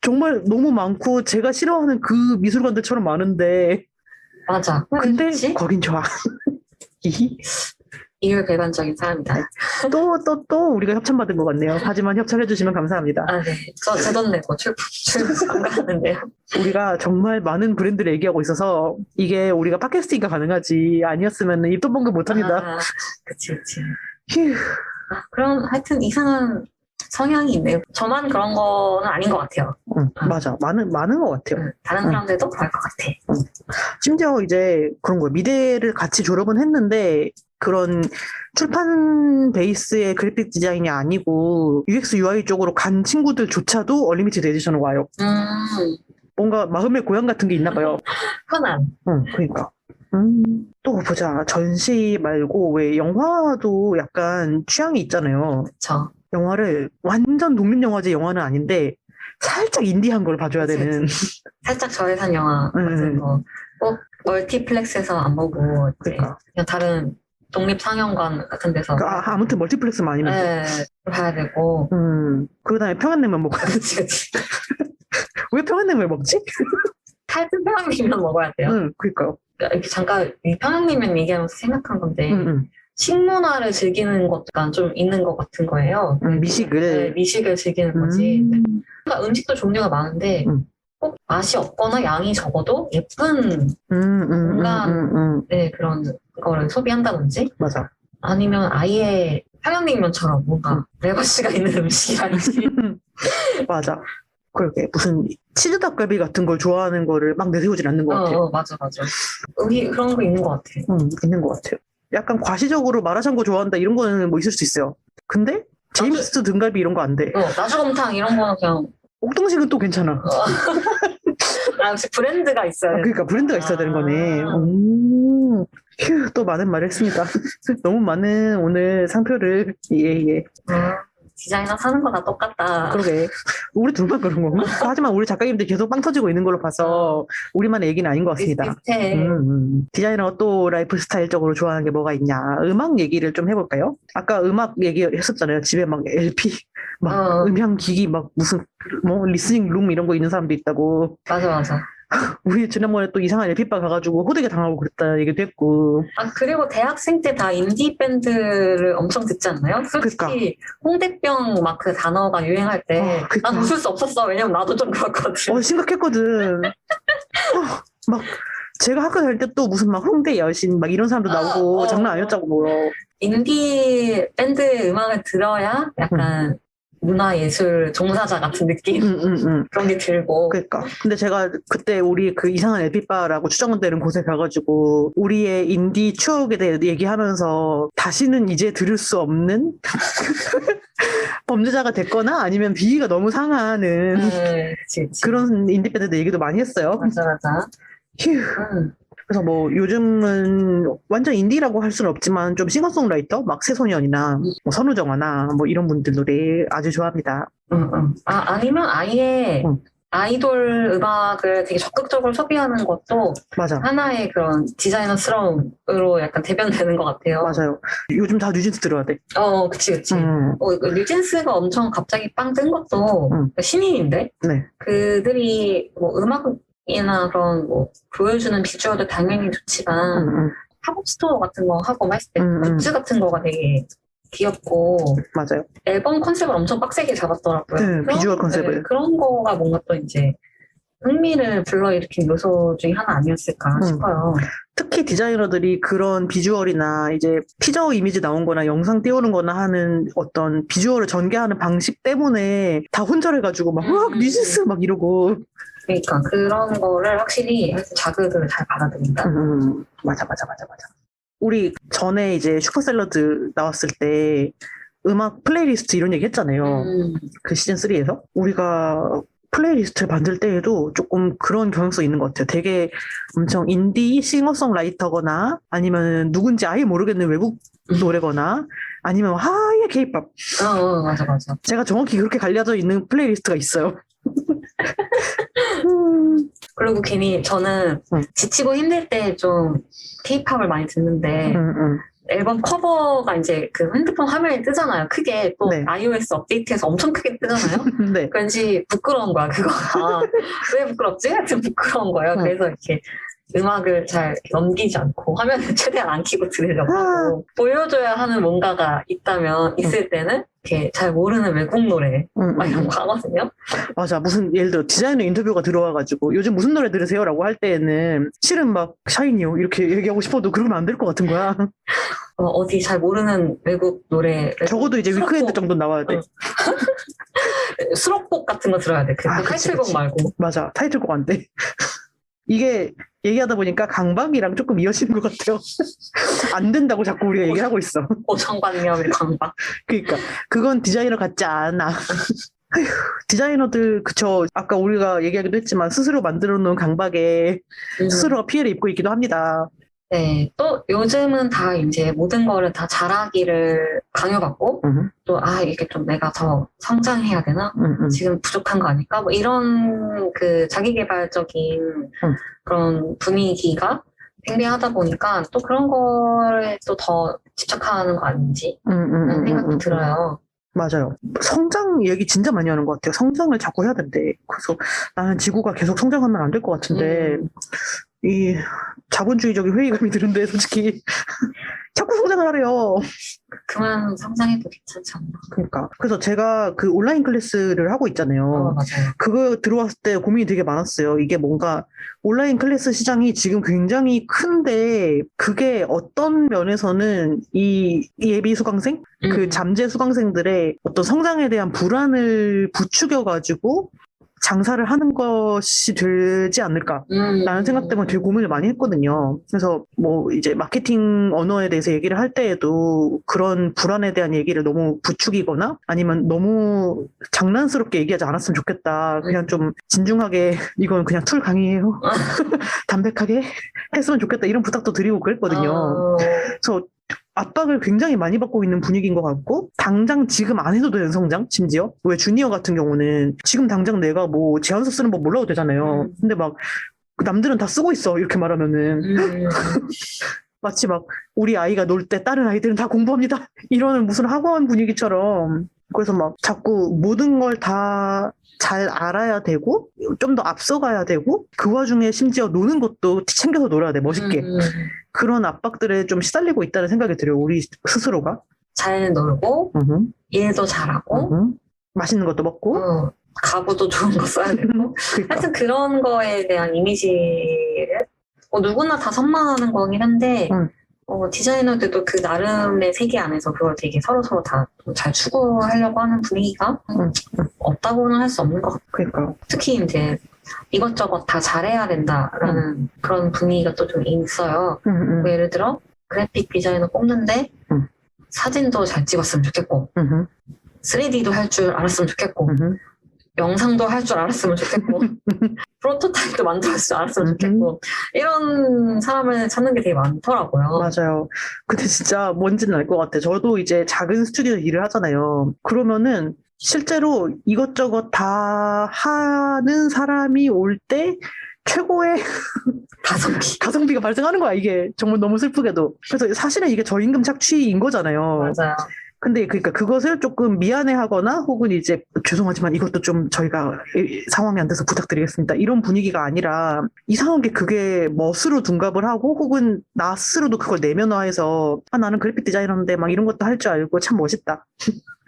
정말 너무 많고 제가 싫어하는 그 미술관들처럼 많은데. 맞아. 근데 그치? 거긴 좋아. 이율배반적인 사람이다. 또 우리가 협찬받은 것 같네요. 하지만 협찬해주시면 감사합니다. 네. 저 제 돈 내고 참가하는데요. 우리가 정말 많은 브랜드를 얘기하고 있어서 이게 우리가 팟캐스팅가 가능하지 아니었으면 입도 뻥긋 못합니다. 그치. 휴. 그럼 하여튼 이상한 성향이 있네요. 저만 그런 거는 아닌 것 같아요. 맞아. 많은 것 같아요. 다른 사람들도 그럴 것 같아. 심지어 이제 그런 거예요. 미대를 같이 졸업은 했는데 그런 출판 베이스의 그래픽 디자인이 아니고 UX, UI 쪽으로 간 친구들조차도 얼리미티드 에디션을 와요. 뭔가 마음의 고향 같은 게 있나 봐요. 편안. 그러니까. 또 보자. 전시 말고 왜 영화도 약간 취향이 있잖아요. 그쵸. 영화를 완전 독립영화제 영화는 아닌데 살짝 인디한 걸 봐줘야 되는. 살짝 저예산 영화 같은 거. 꼭 멀티플렉스에서 안 보고 그러니까. 그냥 다른 독립상영관 같은 데서 아무튼 멀티플렉스만 아니면 봐야 되고. 그 다음에 평양냉면 먹어야 돼. 그치. 왜 평양냉면을 먹지? 탈진 평양냉면 먹어야 돼요. 그러니까요. 이렇게 잠깐 이 평양냉면 얘기하면서 생각한 건데 식문화를 즐기는 것가 좀 있는 것 같은 거예요. 미식을 즐기는 거지. 그러니까 음식도 종류가 많은데 꼭 맛이 없거나 양이 적어도 예쁜 공간 그런 거를 소비한다든지 맞아. 아니면 아예 평양냉면처럼 뭔가 레거시가 있는 음식이라든지 맞아. 그러게 무슨 치즈 닭갈비 같은 걸 좋아하는 거를 막 내세우진 않는 것 같아요. 맞아. 여기 그런 거 있는 것 같아. 있는 것 같아요. 약간 과시적으로 마라샹궈 좋아한다 이런 거는 뭐 있을 수 있어요. 근데 제임스 등갈비 이런 거 안 돼. 나주곰탕 이런 거는 그냥 옥동식은 또 괜찮아. 역시 브랜드가 있어야 돼. 그러니까 브랜드가 있어야 되는 거네. 휴, 또 많은 말을 했습니다. 너무 많은 오늘 상표를 예. 디자이너 사는 거 다 똑같다. 그러게. 우리 둘만 그런 건가? 하지만 우리 작가님들 계속 빵 터지고 있는 걸로 봐서 우리만의 얘기는 아닌 것 같습니다. 비슷비슷해. 디자이너가 또 라이프 스타일적으로 좋아하는 게 뭐가 있냐. 음악 얘기를 좀 해볼까요? 아까 음악 얘기했었잖아요. 집에 막 LP, 막 음향기기, 막 무슨, 뭐, 리스닝 룸 이런 거 있는 사람도 있다고. 맞아. 우리 지난번에 또 이상한 LP바 가가지고 호되게 당하고 그랬다 얘기도 했고. 아, 그리고 대학생 때 다 인디 밴드를 엄청 듣지 않나요? 솔직히 그러니까. 홍대병 막 그 단어가 유행할 때 그러니까. 난 웃을 수 없었어. 왜냐면 나도 좀 그렇거든. 심각했거든. 막, 제가 학교 다닐 때 또 무슨 막 홍대 여신 막 이런 사람도 나오고 장난 아니었다고. 인디 밴드 음악을 들어야 약간 문화예술 종사자 같은 느낌? 그런 게 들고. 그러니까. 근데 제가 그때 우리 그 이상한 LP바라고 추정되는 곳에 가가지고 우리의 인디 추억에 대해 얘기하면서 다시는 이제 들을 수 없는 범죄자가 됐거나 아니면 비위가 너무 상하는 그치. 그런 인디 밴드들 얘기도 많이 했어요. 맞아. 휴. 그래서 뭐 요즘은 완전 인디라고 할 수는 없지만 좀 싱어송라이터 막 새소년이나 뭐 선우정아나 뭐 이런 분들 노래 아주 좋아합니다. 아니면 아예 아이돌 음악을 되게 적극적으로 소비하는 것도 맞아. 하나의 그런 디자이너스러움으로 약간 대변되는 것 같아요. 맞아요. 요즘 다 뉴진스 들어야 돼. 그치. 뉴진스가 엄청 갑자기 빵 뜬 것도 신인인데 네. 그들이 뭐 음악이나 그런 뭐 보여주는 비주얼도 당연히 좋지만 팝업 스토어 같은 거 하고 했을 때 굿즈 같은 거가 되게 귀엽고 맞아요. 앨범 컨셉을 엄청 빡세게 잡았더라고요. 네, 비주얼 컨셉을. 그런 거가 뭔가 또 이제 흥미를 불러일으킨 요소 중에 하나 아니었을까 싶어요. 특히 디자이너들이 그런 비주얼이나 이제 티저 이미지 나온 거나 영상 띄우는 거나 하는 어떤 비주얼을 전개하는 방식 때문에 다 혼절해가지고 막 뉴진스 막 이러고. 그러니까 그런 거를 확실히 자극을 잘 받아들인다. 맞아. 우리 전에 이제 슈퍼샐러드 나왔을 때 음악 플레이리스트 이런 얘기 했잖아요. 그 시즌 3에서. 우리가 플레이리스트를 만들 때에도 조금 그런 경향성이 있는 것 같아요. 되게 엄청 인디 싱어송라이터거나 아니면 누군지 아예 모르겠는 외국 노래거나 아니면 하얘 케이팝. 맞아. 제가 정확히 그렇게 갈려져 있는 플레이리스트가 있어요. 그리고 괜히 저는 지치고 힘들 때 좀 케이팝을 많이 듣는데 앨범 커버가 이제 그 핸드폰 화면에 뜨잖아요. 크게 또 네. iOS 업데이트해서 엄청 크게 뜨잖아요. 네. 왠지 부끄러운 거야, 그거가. 왜 부끄럽지? 하여튼 부끄러운 거예요. 그래서 이렇게 음악을 잘 이렇게 넘기지 않고 화면을 최대한 안 켜고 들으려고 하고 보여줘야 하는 뭔가가 있을 때는 이렇게 잘 모르는 외국 노래 막 이런 거 하거든요. 맞아. 무슨 예를 들어 디자이너 인터뷰가 들어와가지고 요즘 무슨 노래 들으세요? 라고 할 때에는 실은 막 샤이니요 이렇게 얘기하고 싶어도 그러면 안 될 것 같은 거야. 어디 잘 모르는 외국 노래 적어도 이제 위크엔드 정도 나와야 돼. 수록곡 같은 거 들어야 돼. 타이틀곡 말고. 맞아. 타이틀곡 안 돼. 이게 얘기하다 보니까 강박이랑 조금 이어지는 것 같아요. 안 된다고 자꾸 우리가 얘기를 하고 있어. 고정관념의 강박. 그러니까 그건 디자이너 같지 않아. 아휴, 디자이너들 그쵸. 아까 우리가 얘기하기도 했지만 스스로 만들어 놓은 강박에 스스로가 피해를 입고 있기도 합니다. 네, 또 요즘은 다 이제 모든 거를 다 잘하기를 강요받고 또 이게 좀 내가 더 성장해야 되나? 지금 부족한 거 아닐까? 뭐 이런 그 자기계발적인 그런 분위기가 팽배하다 보니까 또 그런 거에 또 더 집착하는 거 아닌지 라는 생각도 들어요. 맞아요. 성장 얘기 진짜 많이 하는 것 같아요. 성장을 자꾸 해야 된대. 그래서 나는 지구가 계속 성장하면 안 될 것 같은데 이 자본주의적인 회의감이 드는데 솔직히 자꾸 성장을 하래요. 그만 성장해도 괜찮지 않나. 그러니까. 그래서 제가 그 온라인 클래스를 하고 있잖아요. 맞아요. 그거 들어왔을 때 고민이 되게 많았어요. 이게 뭔가 온라인 클래스 시장이 지금 굉장히 큰데 그게 어떤 면에서는 이 예비 수강생? 그 잠재 수강생들의 어떤 성장에 대한 불안을 부추겨가지고 장사를 하는 것이 되지 않을까라는 생각 때문에 되게 고민을 많이 했거든요. 그래서 뭐 이제 마케팅 언어에 대해서 얘기를 할 때에도 그런 불안에 대한 얘기를 너무 부추기거나 아니면 너무 장난스럽게 얘기하지 않았으면 좋겠다. 그냥 좀 진중하게 이건 그냥 툴 강의예요. 담백하게 했으면 좋겠다. 이런 부탁도 드리고 그랬거든요. 그래서 압박을 굉장히 많이 받고 있는 분위기인 것 같고, 당장 지금 안 해도 되는 성장, 심지어. 왜 주니어 같은 경우는 지금 당장 내가 뭐 제안서 쓰는 법 몰라도 되잖아요. 근데 막 남들은 다 쓰고 있어, 이렇게 말하면은. 마치 막 우리 아이가 놀 때 다른 아이들은 다 공부합니다. 이러는 무슨 학원 분위기처럼. 그래서 막 자꾸 모든 걸 다 잘 알아야 되고, 좀 더 앞서가야 되고, 그 와중에 심지어 노는 것도 챙겨서 놀아야 돼, 멋있게. 그런 압박들에 좀 시달리고 있다는 생각이 들어요, 우리 스스로가. 잘 놀고, 일도 잘하고, 맛있는 것도 먹고. 가구도 좋은 거 써야 되고. 그러니까. 하여튼 그런 거에 대한 이미지를 누구나 다 선망하는 거긴 한데, 디자이너들도 그 나름의 세계 안에서 그걸 되게 서로서로 다 잘 추구하려고 하는 분위기가 없다고는 할 수 없는 것 같아요. 그러니까. 특히 이제 이것저것 다 잘해야 된다라는 그런 분위기가 또 좀 있어요. 뭐 예를 들어 그래픽 디자이너 뽑는데 사진도 잘 찍었으면 좋겠고 3D도 할 줄 알았으면 좋겠고 영상도 할 줄 알았으면 좋겠고 프로토타입도 만들었을 줄 알았으면 좋겠고 이런 사람을 찾는 게 되게 많더라고요. 맞아요. 근데 진짜 뭔지는 알 것 같아. 저도 이제 작은 스튜디오 일을 하잖아요. 그러면은 실제로 이것저것 다 하는 사람이 올 때 최고의 가성비가 발생하는 거야, 이게. 정말 너무 슬프게도. 그래서 사실은 이게 저임금 착취인 거잖아요. 맞아요. 근데 그러니까 그것을 조금 미안해하거나 혹은 이제 죄송하지만 이것도 좀 저희가 상황이 안 돼서 부탁드리겠습니다, 이런 분위기가 아니라 이상하게 그게 멋으로 둔갑을 하고 혹은 나 스스로도 그걸 내면화해서 나는 그래픽 디자이너인데 막 이런 것도 할 줄 알고 참 멋있다.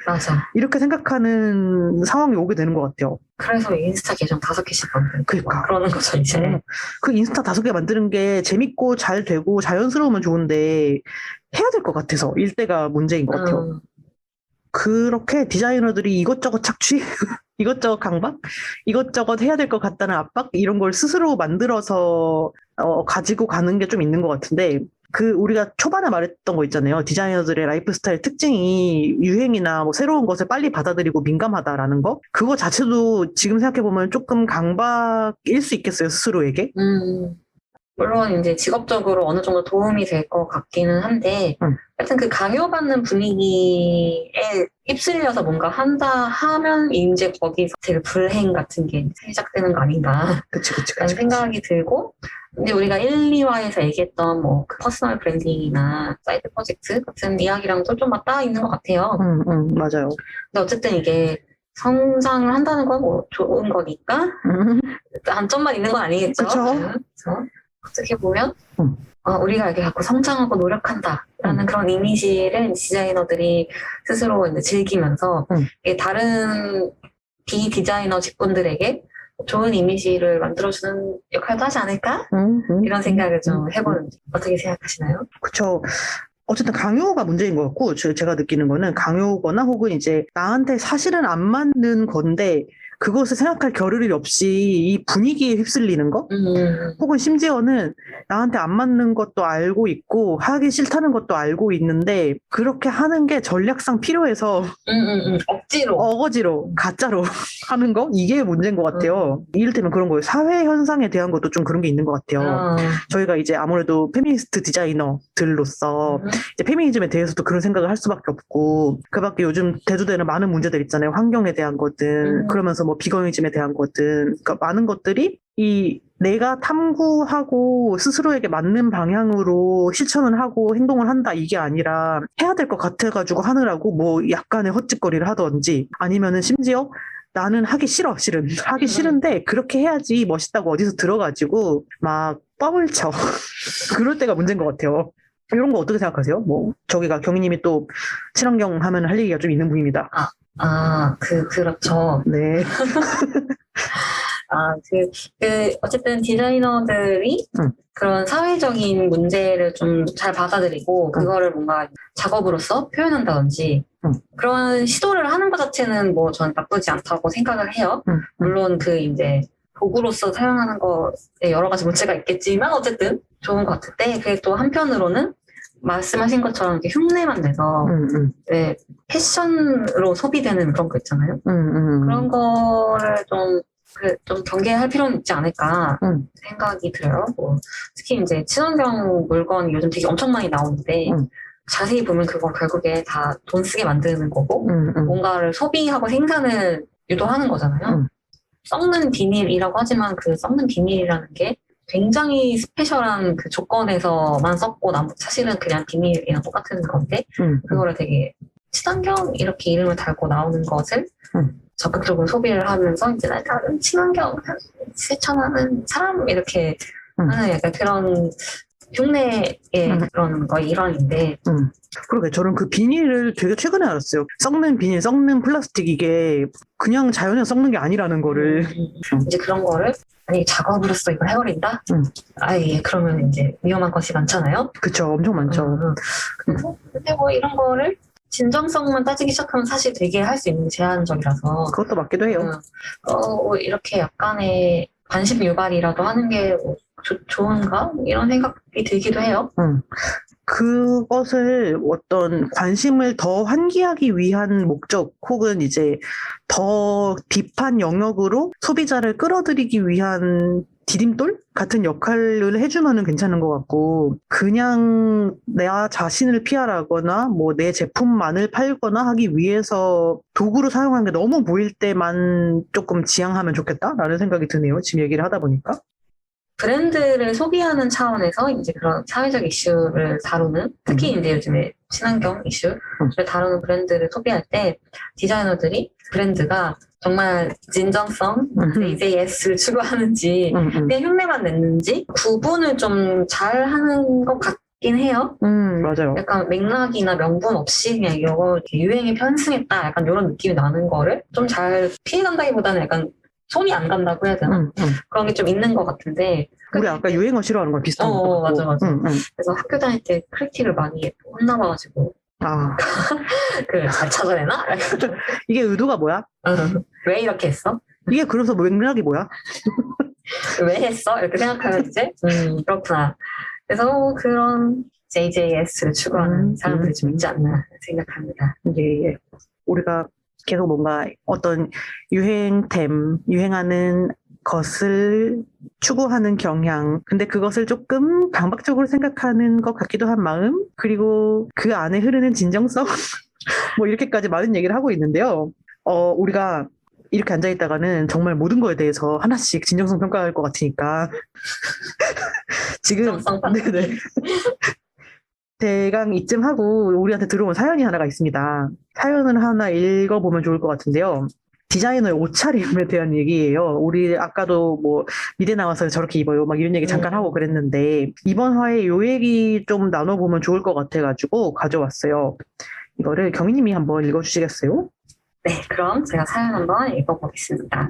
맞아. 이렇게 생각하는 상황이 오게 되는 것 같아요. 그래서 인스타 계정 5개씩 만들고 그러니까. 그러는 거죠, 이제. 그 인스타 5개 만드는 게 재밌고 잘 되고 자연스러우면 좋은데 해야 될 것 같아서 일대가 문제인 것 같아요. 그렇게 디자이너들이 이것저것 착취, 이것저것 강박, 이것저것 해야 될 것 같다는 압박, 이런 걸 스스로 만들어서 가지고 가는 게 좀 있는 것 같은데, 우리가 초반에 말했던 거 있잖아요. 디자이너들의 라이프 스타일 특징이 유행이나 뭐 새로운 것을 빨리 받아들이고 민감하다라는 거? 그거 자체도 지금 생각해보면 조금 강박일 수 있겠어요, 스스로에게? 물론 이제 직업적으로 어느 정도 도움이 될 것 같기는 한데, 하여튼 그 강요받는 분위기에 휩쓸려서 뭔가 한다 하면 이제 거기서 되게 불행 같은 게 시작되는 거 아닌가. 그치. 라는 생각이 들고, 근데 우리가 1, 2화에서 얘기했던 뭐 그 퍼스널 브랜딩이나 사이드 프로젝트 같은 이야기랑도 좀 맞닿아 있는 것 같아요. 맞아요. 근데 어쨌든 이게 성장을 한다는 건 뭐 좋은 거니까, 단점만 있는 건 아니겠죠. 그쵸. 그래서 어떻게 보면 우리가 이렇게 자꾸 성장하고 노력한다라는 그런 이미지를 디자이너들이 스스로 이제 즐기면서 이게 다른 비디자이너 직군들에게 좋은 이미지를 만들어주는 역할도 하지 않을까? 이런 생각을 좀 해보는데 어떻게 생각하시나요? 그쵸. 어쨌든 강요가 문제인 것 같고, 제가 느끼는 거는 강요거나 혹은 이제 나한테 사실은 안 맞는 건데 그것을 생각할 겨를이 없이 이 분위기에 휩쓸리는 거? 혹은 심지어는 나한테 안 맞는 것도 알고 있고 하기 싫다는 것도 알고 있는데 그렇게 하는 게 전략상 필요해서 억지로 어거지로 가짜로 하는 거? 이게 문제인 것 같아요. 이를테면 그런 거예요. 사회 현상에 대한 것도 좀 그런 게 있는 것 같아요. 저희가 이제 아무래도 페미니스트 디자이너들로서 이제 페미니즘에 대해서도 그런 생각을 할 수밖에 없고, 그 밖에 요즘 대두되는 많은 문제들 있잖아요. 환경에 대한 거든 그러면서 뭐 비거니즘에 대한 거든, 그러니까 많은 것들이 내가 탐구하고 스스로에게 맞는 방향으로 실천을 하고 행동을 한다, 이게 아니라 해야 될 것 같아가지고 하느라고 뭐 약간의 헛짓거리를 하던지, 아니면은 심지어 나는 하기 싫어, 실은. 하기 싫은데 그렇게 해야지 멋있다고 어디서 들어가지고 막 뻥을 쳐. 그럴 때가 문제인 것 같아요. 이런 거 어떻게 생각하세요? 뭐 저기가 경희님이 또 친환경 하면 할 얘기가 좀 있는 분입니다. 그렇죠. 네. 어쨌든 디자이너들이 그런 사회적인 문제를 좀 잘 받아들이고 그거를 뭔가 작업으로서 표현한다든지 그런 시도를 하는 것 자체는 뭐 전 나쁘지 않다고 생각을 해요. 물론 이제 도구로서 사용하는 것에 여러 가지 문제가 있겠지만 어쨌든 좋은 것 같은데, 그게 또 한편으로는 말씀하신 것처럼 이렇게 흉내만 내서 네, 패션으로 소비되는 그런 거 있잖아요. 그런 거를 좀 경계할 필요는 있지 않을까 생각이 들어요. 뭐, 특히 이제 친환경 물건이 요즘 되게 엄청 많이 나오는데 자세히 보면 그건 결국에 다 돈 쓰게 만드는 거고 뭔가를 소비하고 생산을 유도하는 거잖아요. 썩는 비닐이라고 하지만 그 썩는 비닐이라는 게 굉장히 스페셜한 그 조건에서만 썼고 사실은 그냥 비닐이랑 똑같은 건데 그거를 되게 친환경 이렇게 이름을 달고 나오는 것을 적극적으로 소비를 하면서 이제 나는 친환경 실천하는 사람 이렇게 하는 약간 그런 흉내의 그런 거 일환인데 그러게 저는 그 비닐을 되게 최근에 알았어요. 썩는 비닐, 썩는 플라스틱 이게 그냥 자연에 썩는 게 아니라는 거를 이제 그런 거를 아니 작업으로서 이걸 해버린다? 아예 그러면 이제 위험한 것이 많잖아요. 그쵸 엄청 많죠. 그래서 근데 뭐 이런 거를 진정성만 따지기 시작하면 사실 되게 할 수 있는 게 제한적이라서 그것도 맞기도 해요. 뭐 이렇게 약간의 관심 유발이라도 하는 게 뭐 좋은가? 이런 생각이 들기도 해요. 그것을 어떤 관심을 더 환기하기 위한 목적 혹은 이제 더 딥한 영역으로 소비자를 끌어들이기 위한 디딤돌 같은 역할을 해주면은 괜찮은 것 같고 그냥 내 자신을 피하라거나 뭐 내 제품만을 팔거나 하기 위해서 도구로 사용하는 게 너무 보일 때만 조금 지양하면 좋겠다라는 생각이 드네요. 지금 얘기를 하다 보니까. 브랜드를 소비하는 차원에서 이제 그런 사회적 이슈를 다루는 특히 이제 요즘에 친환경 이슈를 다루는 브랜드를 소비할 때 디자이너들이 브랜드가 정말 진정성, AJS를 추구하는지 그냥 흉내만 냈는지 구분을 좀 잘 하는 것 같긴 해요. 맞아요. 약간 맥락이나 명분 없이 그냥 이거 유행에 편승했다 약간 이런 느낌이 나는 거를 좀 잘 피해간다기보다는 약간 손이 안 간다고 해야 되나? 그런 게 좀 있는 것 같은데. 우리 아까 유행어 싫어하는 거 비슷한 거 같고. 맞아. 그래서 학교 다닐 때 크리틱을 많이 혼나봐가지고. 잘 찾아내나? 이게 의도가 뭐야? 왜 이렇게 했어? 이게 그래서 맥락이 뭐야? 왜 했어? 이렇게 생각하면 이제, 그렇구나. 그래서 그런 JJS를 추구하는 사람들이 좀 있지 않나 생각합니다. 예. 우리가 계속 뭔가 어떤 유행템, 유행하는 것을 추구하는 경향. 근데 그것을 조금 강박적으로 생각하는 것 같기도 한 마음. 그리고 그 안에 흐르는 진정성. 뭐 이렇게까지 많은 얘기를 하고 있는데요. 우리가 이렇게 앉아있다가는 정말 모든 거에 대해서 하나씩 진정성 평가할 것 같으니까. 지금. 네네. 대강 이쯤 하고 우리한테 들어온 사연이 하나가 있습니다. 사연을 하나 읽어보면 좋을 것 같은데요. 디자이너의 옷차림에 대한 얘기예요. 우리 아까도 뭐 미대 나와서 저렇게 입어요 막 이런 얘기 잠깐 하고 그랬는데 이번 화에 요 얘기 좀 나눠보면 좋을 것 같아가지고 가져왔어요. 이거를 경희님이 한번 읽어주시겠어요? 네, 그럼 제가 사연 한번 읽어보겠습니다.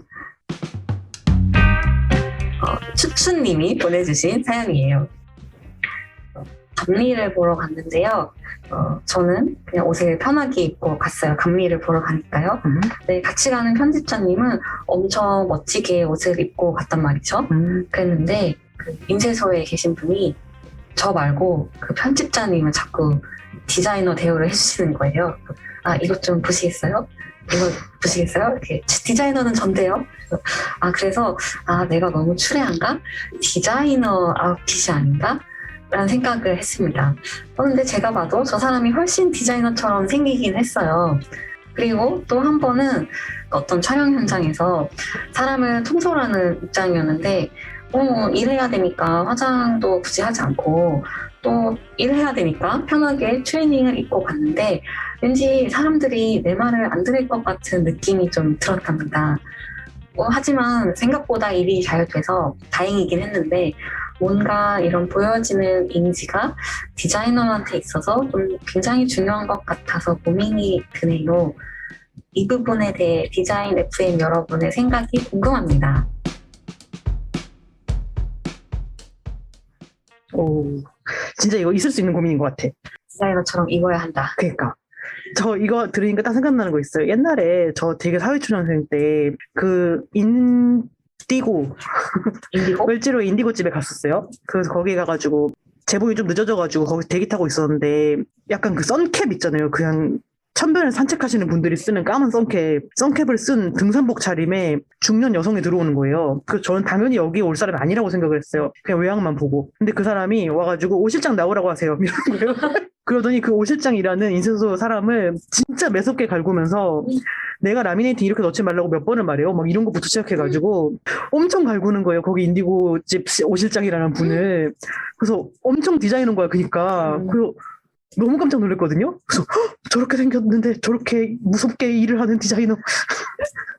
추추님이 보내주신 사연이에요. 감리를 보러 갔는데요. 저는 그냥 옷을 편하게 입고 갔어요. 감리를 보러 가니까요. 네, 같이 가는 편집자님은 엄청 멋지게 옷을 입고 갔단 말이죠. 그랬는데 그 인쇄소에 계신 분이 저 말고 그 편집자님을 자꾸 디자이너 대우를 해주시는 거예요. 이것 좀 보시겠어요? 이거 보시겠어요? 이렇게 디자이너는 전데요. 그래서 내가 너무 추레한가? 디자이너 아웃핏이 아닌가? 라는 생각을 했습니다. 그런데 제가 봐도 저 사람이 훨씬 디자이너처럼 생기긴 했어요. 그리고 또 한 번은 어떤 촬영 현장에서 사람을 통솔하는 입장이었는데 일해야 되니까 화장도 굳이 하지 않고 또 일해야 되니까 편하게 트레이닝을 입고 갔는데 왠지 사람들이 내 말을 안 들을 것 같은 느낌이 좀 들었답니다. 하지만 생각보다 일이 잘 돼서 다행이긴 했는데 뭔가 이런 보여지는 이미지가 디자이너한테 있어서 좀 굉장히 중요한 것 같아서 고민이 드네요. 이 부분에 대해 디자인 FM 여러분의 생각이 궁금합니다. 진짜 이거 있을 수 있는 고민인 것 같아. 디자이너처럼 입어야 한다. 그러니까. 저 이거 들으니까 딱 생각나는 거 있어요. 옛날에 저 되게 사회초년생 때 그 인디고? 을지로 인디고 집에 갔었어요. 그래서 거기 가가지고 제복이 좀 늦어져가지고 거기 대기 타고 있었는데 약간 그 선캡 있잖아요. 그냥 천변을 산책하시는 분들이 쓰는 까만 선캡을 쓴 등산복 차림에 중년 여성이 들어오는 거예요. 그래서 저는 당연히 여기 올 사람이 아니라고 생각을 했어요. 그냥 외양만 보고. 근데 그 사람이 와가지고 오 실장 나오라고 하세요. 이러는 거예요. 그러더니 그 오실장이라는 인쇄소 사람을 진짜 매섭게 갈구면서 내가 라미네이팅 이렇게 넣지 말라고 몇 번을 말해요. 막 이런 것부터 시작해가지고 엄청 갈구는 거예요. 거기 인디고 집 오실장이라는 분을. 그래서 엄청 디자이너인 거야. 그러니까. 그리고 너무 깜짝 놀랐거든요. 그래서 "헉, 저렇게 생겼는데 저렇게 무섭게 일을 하는 디자이너.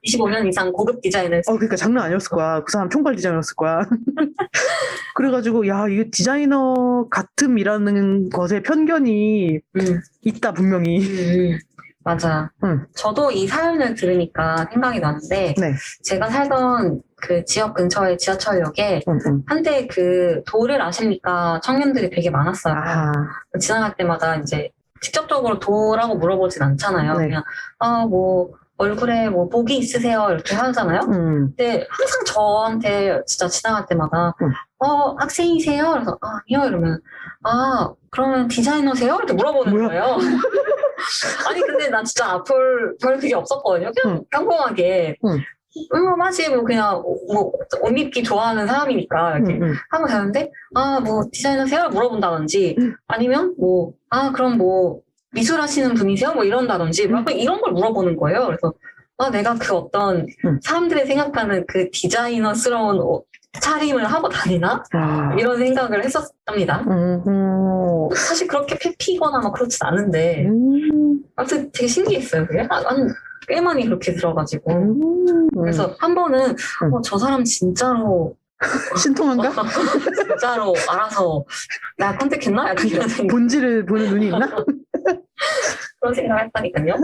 25년 이상 고급 디자인을 그러니까 장난 아니었을 거야. 그 사람 총괄 디자이너였을 거야. 그래가지고 야 이게 디자이너 같음이라는 것에 편견이 있다 분명히. 맞아. 저도 이 사연을 들으니까 생각이 나는데 네. 제가 살던 그 지역 근처의 지하철역에 한때 그 도를 아십니까? 청년들이 되게 많았어요. 지나갈 때마다 이제 직접적으로 도라고 물어보진 않잖아요. 네. 그냥 뭐 얼굴에 뭐 복이 있으세요? 이렇게 하잖아요. 근데 항상 저한테 진짜 지나갈 때마다 학생이세요? 그래서 아니요 이러면 그러면 디자이너세요? 이렇게 물어보는 뭐야? 거예요. 아니 근데 난 진짜 앞을 별 그게 없었거든요. 그냥 평범하게 맞지 뭐 그냥 뭐 옷 입기 좋아하는 사람이니까 이렇게 하면 되는데 뭐 디자이너세요? 물어본다든지 아니면 뭐 그럼 뭐 미술 하시는 분이세요? 뭐 이런다든지 막 이런 걸 물어보는 거예요. 그래서 내가 그 어떤 사람들이 생각하는 그 디자이너스러운 차림을 하고 다니나? 이런 생각을 했었답니다. 사실 그렇게 패피거나 막 그렇진 않은데 아무튼 되게 신기했어요. 그게 꽤 많이 그렇게 들어가지고 그래서 한 번은 저 사람 진짜로 신통한가? 진짜로 알아서 나 컨택했나? 약간 이런 생각. 본질을 보는 눈이 있나? 그런 생각을 했다니까요.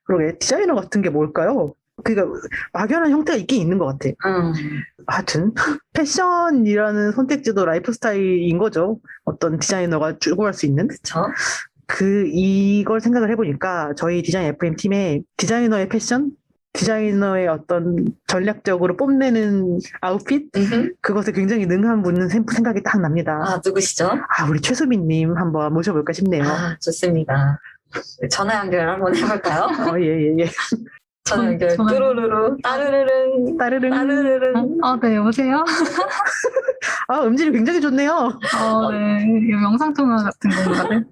그러게 디자이너 같은 게 뭘까요? 그러니까 막연한 형태가 있긴 있는 것 같아. 하여튼 패션이라는 선택지도 라이프 스타일인 거죠. 어떤 디자이너가 추구할 수 있는. 그쵸? 이걸 생각을 해보니까 저희 디자인 FM 팀에 디자이너의 패션, 디자이너의 어떤 전략적으로 뽐내는 아웃핏 그것에 굉장히 능한 분은 생각이 딱 납니다. 누구시죠? 우리 최수빈님 한번 모셔볼까 싶네요. 좋습니다. 전화 연결 한번 해볼까요? 예. 전화 연결 뚜루루루 따르르릉 따르르릉 네, 여보세요? 음질이 굉장히 좋네요. 네. 이거 영상통화 같은 건가? 네?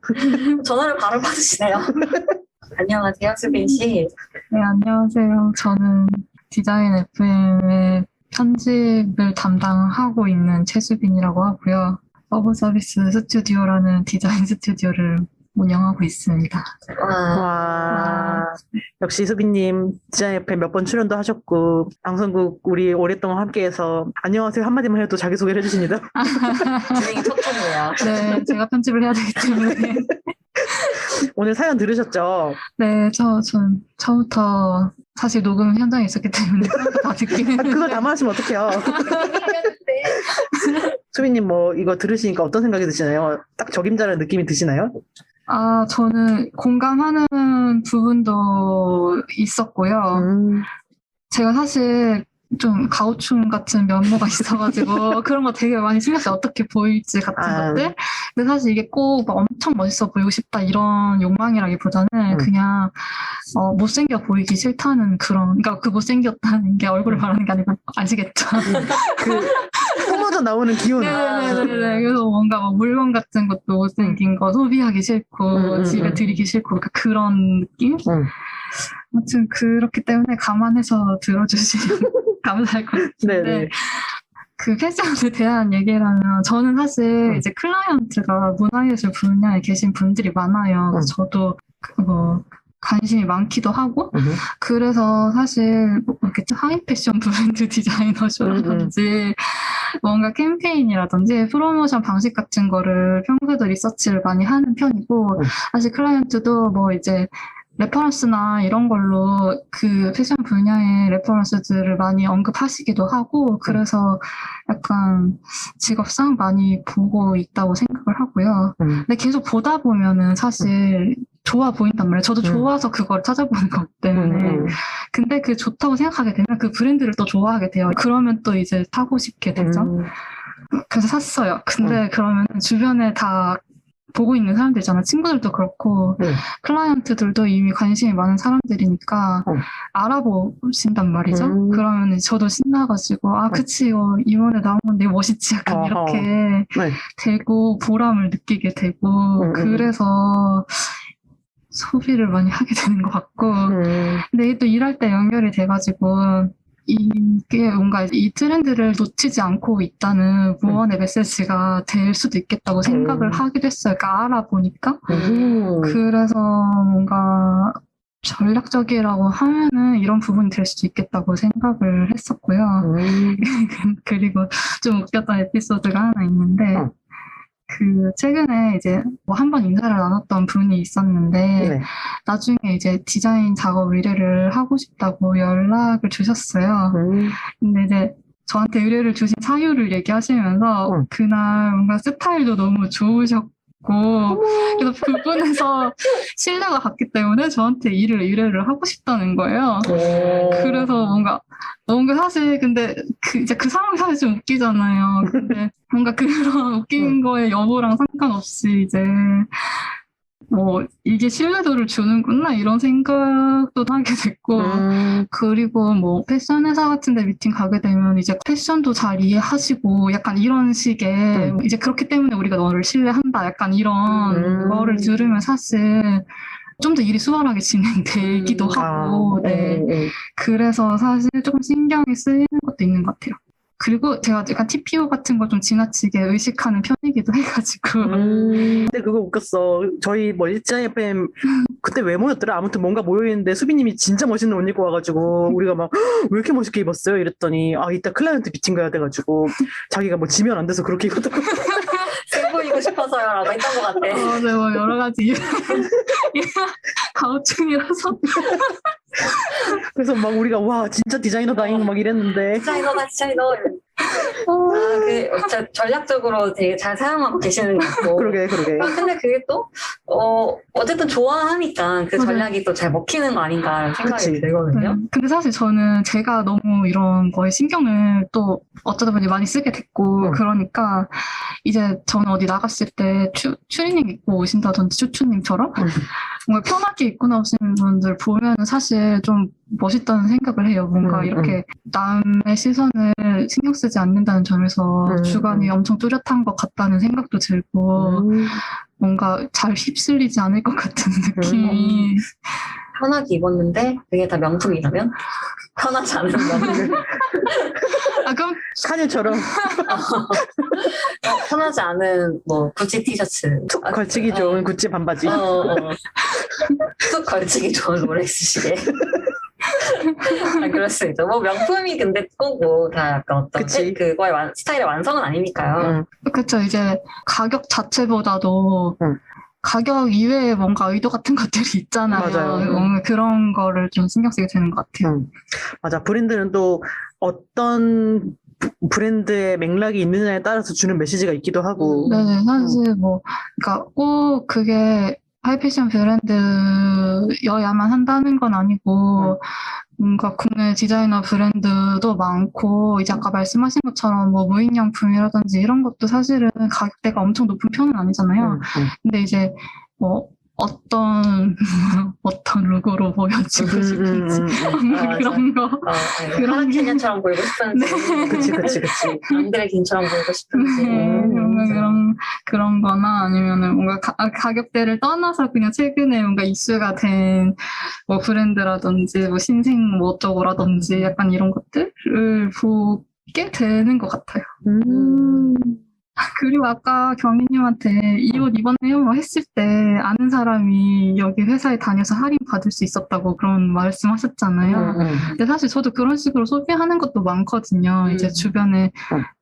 전화를 바로 받으시네요. 안녕하세요, 수빈 씨. 네, 안녕하세요. 저는 디자인 FM의 편집을 담당하고 있는 최수빈이라고 하고요. 서브 서비스 스튜디오라는 디자인 스튜디오를 운영하고 있습니다. 와. 역시 수빈님 디자인 FM 몇 번 출연도 하셨고 방송국 우리 오랫동안 함께해서 안녕하세요 한마디만 해도 자기소개를 해주십니다. 진행이 촉촉해요. 네, 제가 편집을 해야 되기 때문에. 오늘 사연 들으셨죠? 네, 전 처음부터 사실 녹음 현장에 있었기 때문에 처음부터 다 듣긴 했는데. 그걸 담아하시면 어떡해요? 수빈님 뭐 이거 들으시니까 어떤 생각이 드시나요? 딱 적임자라는 느낌이 드시나요? 저는 공감하는 부분도 있었고요. 제가 사실 좀 가오충 같은 면모가 있어가지고 그런 거 되게 많이 신경 써요. 어떻게 보일지 같은 것들. 근데 사실 이게 꼭 막 엄청 멋있어 보이고 싶다 이런 욕망이라기보다는 그냥 못생겨 보이기 싫다는 그러니까 그 못생겼다는 게 얼굴을 말하는 게 아니고 아시겠죠? 뿜어져 나오는 기운. 네네네. 그래서 뭔가 막 물건 같은 것도 못생긴 거 소비하기 싫고 집에 들이기 싫고 그런 느낌? 아무튼 그렇기 때문에 감안해서 들어주시면 감사할 것 같은데 네네. 그 패션에 대한 얘기라면 저는 사실 이제 클라이언트가 문화예술 분야에 계신 분들이 많아요. 그래서 저도 관심이 많기도 하고 그래서 사실 뭐 이렇게 하이 패션 브랜드 디자이너쇼라든지 뭔가 캠페인이라든지 프로모션 방식 같은 거를 평소에도 리서치를 많이 하는 편이고 사실 클라이언트도 뭐 이제 레퍼런스나 이런 걸로 그 패션 분야의 레퍼런스들을 많이 언급하시기도 하고 그래서 약간 직업상 많이 보고 있다고 생각을 하고요. 근데 계속 보다 보면은 사실 좋아 보인단 말이에요. 저도 좋아서 그걸 찾아보는 거기 때문에. 근데 그 좋다고 생각하게 되면 그 브랜드를 또 좋아하게 돼요. 그러면 또 이제 사고 싶게 되죠. 그래서 샀어요. 근데 그러면 주변에 다 보고 있는 사람들이잖아. 친구들도 그렇고 네. 클라이언트들도 이미 관심이 많은 사람들이니까 알아보신단 말이죠. 그러면 저도 신나가지고 그치 이번에 나온 건데 멋있지 약간 이렇게 네. 되고 보람을 느끼게 되고 그래서 소비를 많이 하게 되는 것 같고 근데 또 일할 때 연결이 돼가지고 이게 뭔가 이 트렌드를 놓치지 않고 있다는 무언의 메시지가 될 수도 있겠다고 생각을 하기도 했어요. 그러니까 알아보니까. 그래서 뭔가 전략적이라고 하면은 이런 부분이 될 수도 있겠다고 생각을 했었고요. 그리고 좀 웃겼던 에피소드가 하나 있는데 그 최근에 이제 뭐 한 번 인사를 나눴던 분이 있었는데 네. 나중에 이제 디자인 작업 의뢰를 하고 싶다고 연락을 주셨어요. 근데 이제 저한테 의뢰를 주신 사유를 얘기하시면서 그날 뭔가 스타일도 너무 좋으셨고 그래서 그분에서 신뢰가 갔기 때문에 저한테 의뢰를 하고 싶다는 거예요. 그래서 뭔가 사실 근데 이제 그 상황이 사실 좀 웃기잖아요. 근데 뭔가 그런 웃긴 거에 여부랑 상관없이 이제 뭐 이게 신뢰도를 주는구나 이런 생각도 하게 됐고 그리고 뭐 패션 회사 같은 데 미팅 가게 되면 이제 패션도 잘 이해하시고 약간 이런 식의 이제 그렇기 때문에 우리가 너를 신뢰한다 약간 이런 거를 들으면 사실 좀 더 일이 수월하게 진행되기도 하고 네. 그래서 사실 조금 신경이 쓰이는 것도 있는 것 같아요. 그리고 제가 약간 TPO 같은 거 좀 지나치게 의식하는 편이기도 해가지고. 근데 그거 웃겼어. 저희 뭐 일자이 FM 그때 왜 모였더라? 아무튼 뭔가 모여있는데 수빈님이 진짜 멋있는 옷 입고 와가지고 우리가 막 왜 이렇게 멋있게 입었어요? 이랬더니 이따 클라이언트 미팅 가야 돼가지고 자기가 뭐 지면 안 돼서 그렇게 입었다고. 세 보이고 싶어서요 라고 했던 것 같아. 네, 뭐 여러 가지 이유 가오충이라서. 그래서 막 우리가 와 진짜 디자이너다잉 막 이랬는데 디자이너다 디자이너. 진짜 전략적으로 되게 잘 사용하고 계시는 것 같고. 그러게 근데 그게 또 어쨌든 좋아하니까 그 전략이 또 잘 먹히는 거 아닌가 생각이 그치. 들거든요. 근데 사실 저는 제가 너무 이런 거에 신경을 또 어쩌다 보니 많이 쓰게 됐고 그러니까 이제 저는 어디 나갔을 때 추리닝 입고 오신다든지 추추님처럼 뭔가 편하게 입고 나오시는 분들 보면 사실 좀 멋있다는 생각을 해요. 뭔가 이렇게 남의 시선을 신경 쓰지 않는다는 점에서 주관이 엄청 뚜렷한 것 같다는 생각도 들고 뭔가 잘 휩쓸리지 않을 것 같은 느낌이 편하게 입었는데 그게 다 명품이라면? 편하지 않은 명품. 그럼 카닐처럼 편하지 않은 뭐 구찌 티셔츠. 툭 걸치기 좋은 구찌 반바지. 툭 걸치기 좋은 롤렉스 시계. 그럴 수 있죠. 뭐 명품이 근데 꼭 뭐 다 약간 어떤 그거의 스타일의 완성은 아니니까요. 그렇죠. 이제 가격 자체보다도 가격 이외에 뭔가 의도 같은 것들이 있잖아요. 맞아요. 그런 거를 좀 신경 쓰게 되는 것 같아요. 맞아. 브랜드는 또 어떤 브랜드의 맥락이 있느냐에 따라서 주는 메시지가 있기도 하고. 네, 사실 뭐, 그러니까 꼭 그게 하이패션 브랜드여야만 한다는 건 아니고, 뭔가 국내 디자이너 브랜드도 많고, 이제 아까 말씀하신 것처럼 뭐 무인양품이라든지 이런 것도 사실은 가격대가 엄청 높은 편은 아니잖아요. 근데 이제 뭐, 어떤 룩으로 보여주고 싶은지 그런 거 그런 캐년처럼 보이고 싶은지 그치 안드레 긴처럼 보이고 싶은지 그런 거나 아니면은 뭔가 가격대를 떠나서 그냥 최근에 뭔가 이슈가 된 뭐 브랜드라든지 뭐 신생 뭐 어쩌고라든지 약간 이런 것들을 보게 되는 것 같아요. 그리고 아까 경희님한테 이 옷 입었네요 뭐 했을 때 아는 사람이 여기 회사에 다녀서 할인 받을 수 있었다고 그런 말씀하셨잖아요. 근데 사실 저도 그런 식으로 소비하는 것도 많거든요. 이제 주변에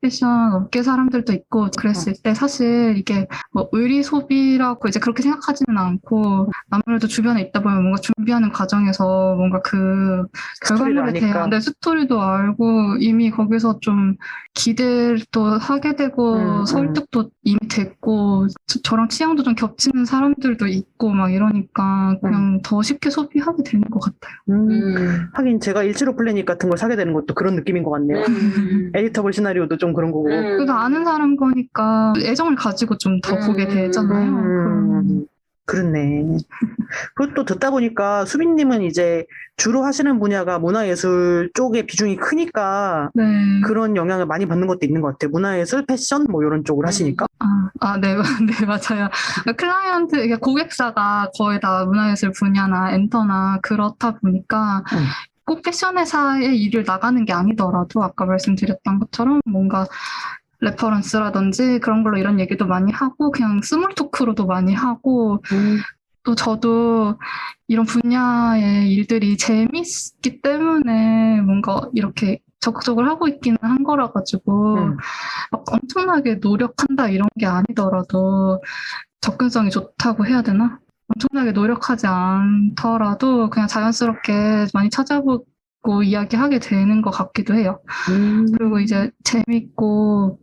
패션 업계 사람들도 있고 그랬을 때 사실 이게 뭐 의리 소비라고 이제 그렇게 생각하지는 않고 아무래도 주변에 있다 보면 뭔가 준비하는 과정에서 뭔가 그 결과물에 대한 스토리도 알고 이미 거기서 좀 기대를 또 하게 되고 설득도 이미 됐고 저랑 취향도 좀 겹치는 사람들도 있고 막 이러니까 그냥 더 쉽게 소비하게 되는 것 같아요. 하긴 제가 일치로 플래닛 같은 걸 사게 되는 것도 그런 느낌인 것 같네요. 에디터블 시나리오도 좀 그런 거고. 그래도 아는 사람 거니까 애정을 가지고 좀 더 보게 되잖아요. 그럼. 그렇네. 그리고 또 듣다 보니까 수빈님은 이제 주로 하시는 분야가 문화예술 쪽의 비중이 크니까 네. 그런 영향을 많이 받는 것도 있는 것 같아요. 문화예술, 패션 뭐 이런 쪽을 하시니까. 네, 네, 맞아요. 클라이언트, 이게 고객사가 거의 다 문화예술 분야나 엔터나 그렇다 보니까 꼭 패션 회사의 일을 나가는 게 아니더라도 아까 말씀드렸던 것처럼 뭔가 레퍼런스라든지 그런 걸로 이런 얘기도 많이 하고 그냥 스몰 토크로도 많이 하고 또 저도 이런 분야의 일들이 재밌기 때문에 뭔가 이렇게 적극적으로 하고 있기는 한 거라 가지고 막 엄청나게 노력한다 이런 게 아니더라도 접근성이 좋다고 해야 되나? 엄청나게 노력하지 않더라도 그냥 자연스럽게 많이 찾아보고 이야기하게 되는 것 같기도 해요. 그리고 이제 재밌고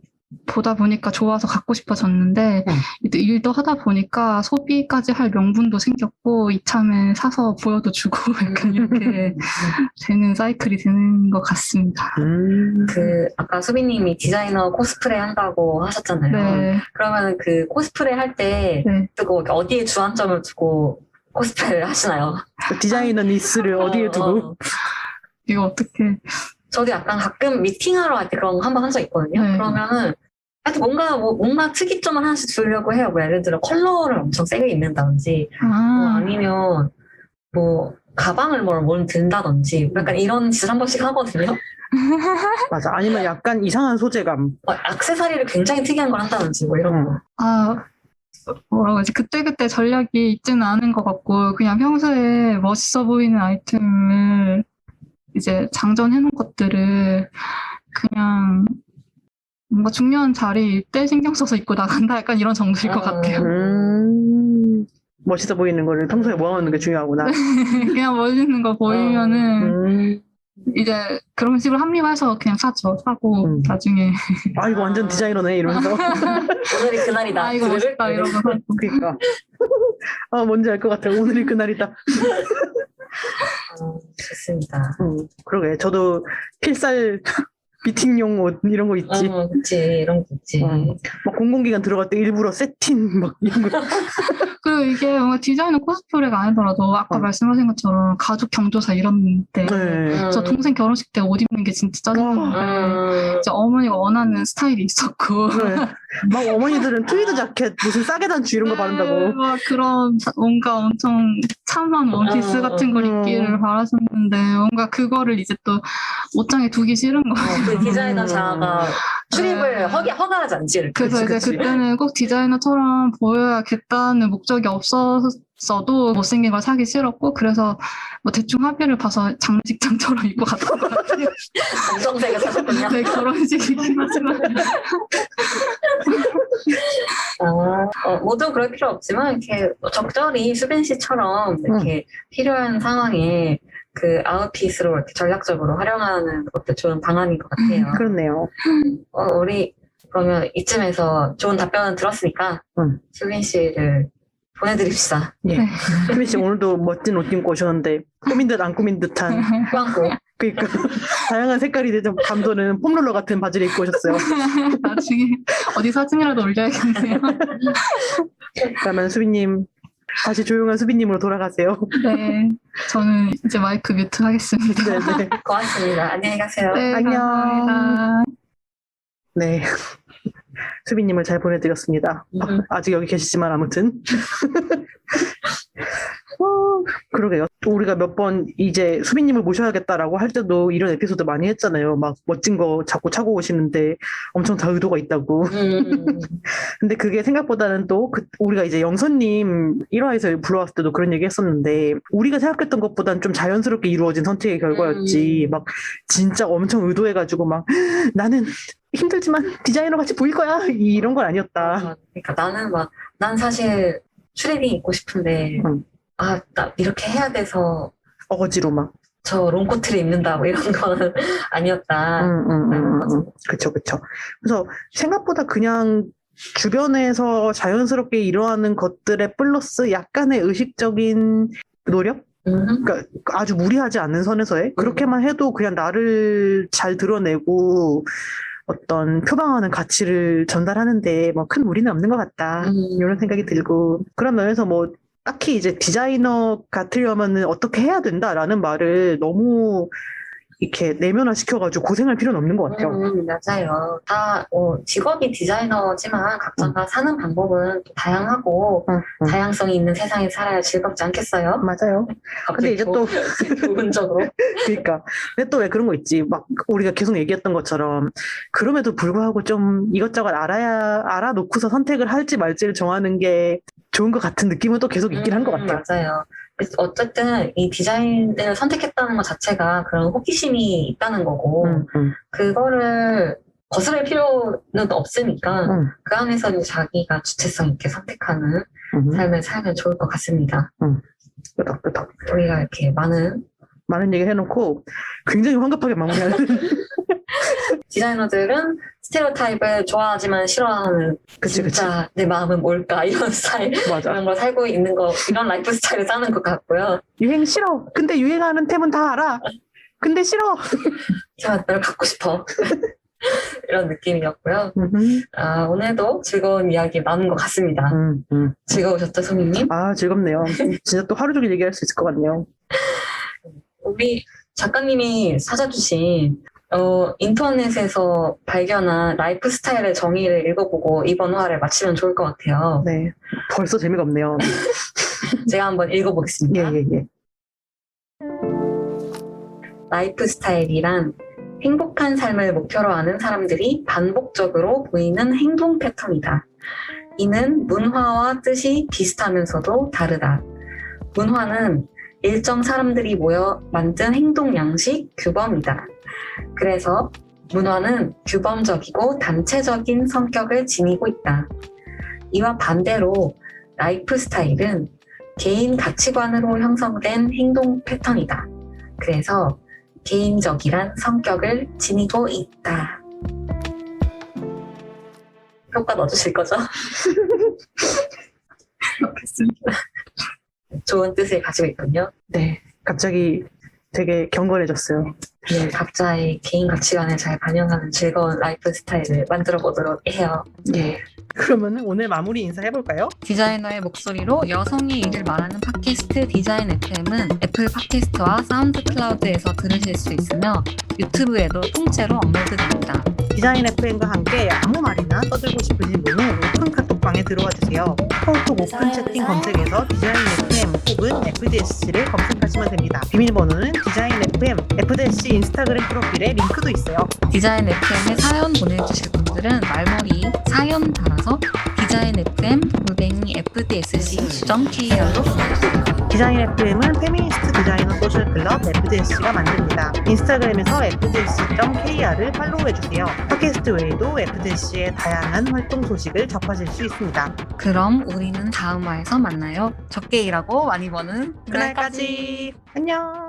보다 보니까 좋아서 갖고 싶어졌는데 이제 일도 하다 보니까 소비까지 할 명분도 생겼고 이참에 사서 보여도 주고 약간 이렇게 되는 사이클이 되는 것 같습니다. 그 아까 수빈님이 디자이너 코스프레 한다고 하셨잖아요. 네. 그러면 그 코스프레 할 때 네. 어디에 주안점을 두고 코스프레를 하시나요? 디자이너 니스를 어디에 두고? 이거 어떻게 저도 약간 가끔 미팅하러 갈 때 그런 거 한 번 한 적 있거든요. 네. 그러면은 하여튼 뭔가 특이점을 하나씩 주려고 해요. 뭐 예를 들어 컬러를 엄청 세게 입는다든지 뭐 아니면 뭐 가방을 뭘 든다든지 약간 이런 짓을 한 번씩 하거든요. 맞아. 아니면 약간 이상한 소재감. 액세서리를 굉장히 특이한 걸 한다든지 뭐 이런 거. 뭐라고 하지? 그때그때 전략이 있지는 않은 것 같고 그냥 평소에 멋있어 보이는 아이템을 이제 장전해 놓은 것들을 그냥 뭔가 중요한 자리일 때 신경 써서 입고 나간다 약간 이런 정도일 것 같아요. 멋있어 보이는 거를 평소에 모아놓는 게 중요하구나. 그냥 멋있는 거 보이면은 이제 그런 식으로 합리화해서 그냥 사고 나중에 이거 완전 디자이너네 이러면서. 오늘이 그날이다. 이거 멋있다 이러고 사고. 그러니까. 뭔지 알 것 같아. 오늘이 그날이다. 좋습니다. 그러게. 저도 필살 미팅용 옷 이런 거 있지. 그치. 이런 거 있지. 막 공공기관 들어갈 때 일부러 세팅 막 이런 거. 그리고 이게 뭔가 디자이너 코스프레가 아니더라도 아까 말씀하신 것처럼 가족 경조사 이런 때 저 동생 결혼식 때 옷 입는 게 진짜 짜증나는데 이제 어머니가 원하는 스타일이 있었고 막 어머니들은 트위드 자켓 무슨 싸게 단추 이런 거 바른다고. 막 그런 뭔가 엄청 참한 원피스 같은 걸 입기를 바라셨는데 뭔가 그거를 이제 또 옷장에 두기 싫은 거예요. 그 디자이너 자아가 출입을 허가하지 않지. 이렇게. 그래서 이제 그때는 꼭 디자이너처럼 보여야겠다는 목적이 없었어도 못생긴 걸 사기 싫었고 그래서 뭐 대충 합의를 봐서 장례식장처럼 입고 갔던 것 같아요. 검정색을 사셨군요. 네, 결혼식이긴 하지만. 모두 그럴 필요 없지만 이렇게 적절히 수빈 씨처럼 이렇게 필요한 상황에 그 아웃핏으로 이렇게 전략적으로 활용하는 것도 좋은 방안인 것 같아요. 그렇네요. 우리 그러면 이쯤에서 좋은 답변을 들었으니까 수빈 씨를 보내드립시다. 예. 수빈 씨 오늘도 멋진 옷 입고 오셨는데 꾸민 듯 안 꾸민 듯한. 꾸안꾸. 그러니까 다양한 색깔이 좀 감도는 폼롤러 같은 바지를 입고 오셨어요. 나중에 어디 사진이라도 올려야겠네요. 그러면 수빈님 다시 조용한 수빈님으로 돌아가세요. 네, 저는 이제 마이크 뮤트 하겠습니다. 네네. 고맙습니다. 안녕히 가세요. 네, 안녕. 감사합니다. 네. 수빈님을 잘 보내드렸습니다. 아직 여기 계시지만 아무튼. 그러게요. 우리가 몇 번 이제 수빈님을 모셔야겠다라고 할 때도 이런 에피소드 많이 했잖아요. 막 멋진 거 자꾸 차고 오시는데 엄청 다 의도가 있다고. 근데 그게 생각보다는 또 우리가 이제 영선님 1화에서 불러왔을 때도 그런 얘기 했었는데 우리가 생각했던 것보다는 좀 자연스럽게 이루어진 선택의 결과였지. 막 진짜 엄청 의도해가지고 막 나는 힘들지만 디자이너 같이 보일 거야 이런 건 아니었다. 그러니까 난 사실 추리닝 입고 싶은데 나 이렇게 해야 돼서 어거지로 막 저 롱코트를 입는다 뭐 이런 거는 아니었다. 그쵸. 그래서 생각보다 그냥 주변에서 자연스럽게 일어나는 것들에 플러스 약간의 의식적인 노력? 그러니까 아주 무리하지 않는 선에서의 그렇게만 해도 그냥 나를 잘 드러내고 어떤 표방하는 가치를 전달하는데 뭐 큰 무리는 없는 것 같다. 이런 생각이 들고 그런 면에서 뭐 딱히 이제 디자이너 같으려면은 어떻게 해야 된다라는 말을 너무 이렇게 내면화시켜가지고 고생할 필요는 없는 것 같아요. 맞아요. 다 직업이 디자이너지만 각자가 사는 방법은 또 다양하고 다양성이 있는 세상에 살아야 즐겁지 않겠어요? 맞아요. 근데 이제 또 좋은 쪽으로. 그러니까 근데 또 왜 그런 거 있지? 막 우리가 계속 얘기했던 것처럼 그럼에도 불구하고 좀 이것저것 알아놓고서 선택을 할지 말지를 정하는 게 좋은 것 같은 느낌은 또 계속 있긴 한 것 같아요. 맞아요. 어쨌든 이 디자인을 선택했다는 것 자체가 그런 호기심이 있다는 거고 그거를 거스를 필요는 없으니까 그 안에서 이제 자기가 주체성 있게 선택하는 삶을 살면 좋을 것 같습니다. 끄덕끄덕. 우리가 이렇게 많은 얘기 해놓고 굉장히 황급하게 마무리하는 디자이너들은 스테레오타입을 좋아하지만 싫어하는 진짜 내 마음은 뭘까 이런 스타일 맞아. 이런 걸 살고 있는 거 이런 라이프 스타일을 사는 것 같고요. 유행 싫어. 근데 유행하는 템은 다 알아. 근데 싫어. 제가 널 갖고 싶어. 이런 느낌이었고요. 오늘도 즐거운 이야기 나눈 것 같습니다. 즐거우셨죠, 소민님? 아, 즐겁네요. 진짜 또 하루 종일 얘기할 수 있을 것 같네요. 우리 작가님이 찾아주신 인터넷에서 발견한 라이프 스타일의 정의를 읽어보고 이번 화를 마치면 좋을 것 같아요. 네. 벌써 재미가 없네요. 제가 한번 읽어보겠습니다. 예. 라이프 스타일이란 행복한 삶을 목표로 하는 사람들이 반복적으로 보이는 행동 패턴이다. 이는 문화와 뜻이 비슷하면서도 다르다. 문화는 일정 사람들이 모여 만든 행동 양식, 규범이다. 그래서 문화는 규범적이고 단체적인 성격을 지니고 있다. 이와 반대로 라이프 스타일은 개인 가치관으로 형성된 행동 패턴이다. 그래서 개인적이란 성격을 지니고 있다. 효과 넣어주실 거죠? 알겠습니다. 좋은 뜻을 가지고 있군요. 네. 갑자기 되게 경건해졌어요. 네, 각자의 개인 가치관을 잘 반영하는 즐거운 라이프 스타일을 만들어 보도록 해요. 예. 그러면 오늘 마무리 인사해볼까요? 디자이너의 목소리로 여성의 일을 말하는 팟캐스트 디자인 FM은 애플 팟캐스트와 사운드 클라우드에서 들으실 수 있으며 유튜브에도 통째로 업로드됩니다. 디자인 FM과 함께 아무 말이나 떠들고 싶으신 분은 오픈 카톡방에 들어와 주세요. 카톡 오픈 채팅 검색에서 디자인 FM 혹은 FDSC를 검색하시면 됩니다. 비밀번호는 디자인 FM, FDSC 인스타그램 프로필에 링크도 있어요. 디자인 FM에 사연 보내주실 분들은 말머리 사연 달아서 디자인 FM FDSC.kr로 보내주세요. 디자인 FM은 페미니스트 디자이너 소셜클럽 FDSC가 만듭니다. 인스타그램에서 FDSC.kr을 팔로우해주세요. 팟캐스트 외에도 FDSC의 다양한 활동 소식을 접하실 수 있습니다. 그럼 우리는 다음 화에서 만나요. 적게 일하고 많이 버는 그날까지 안녕.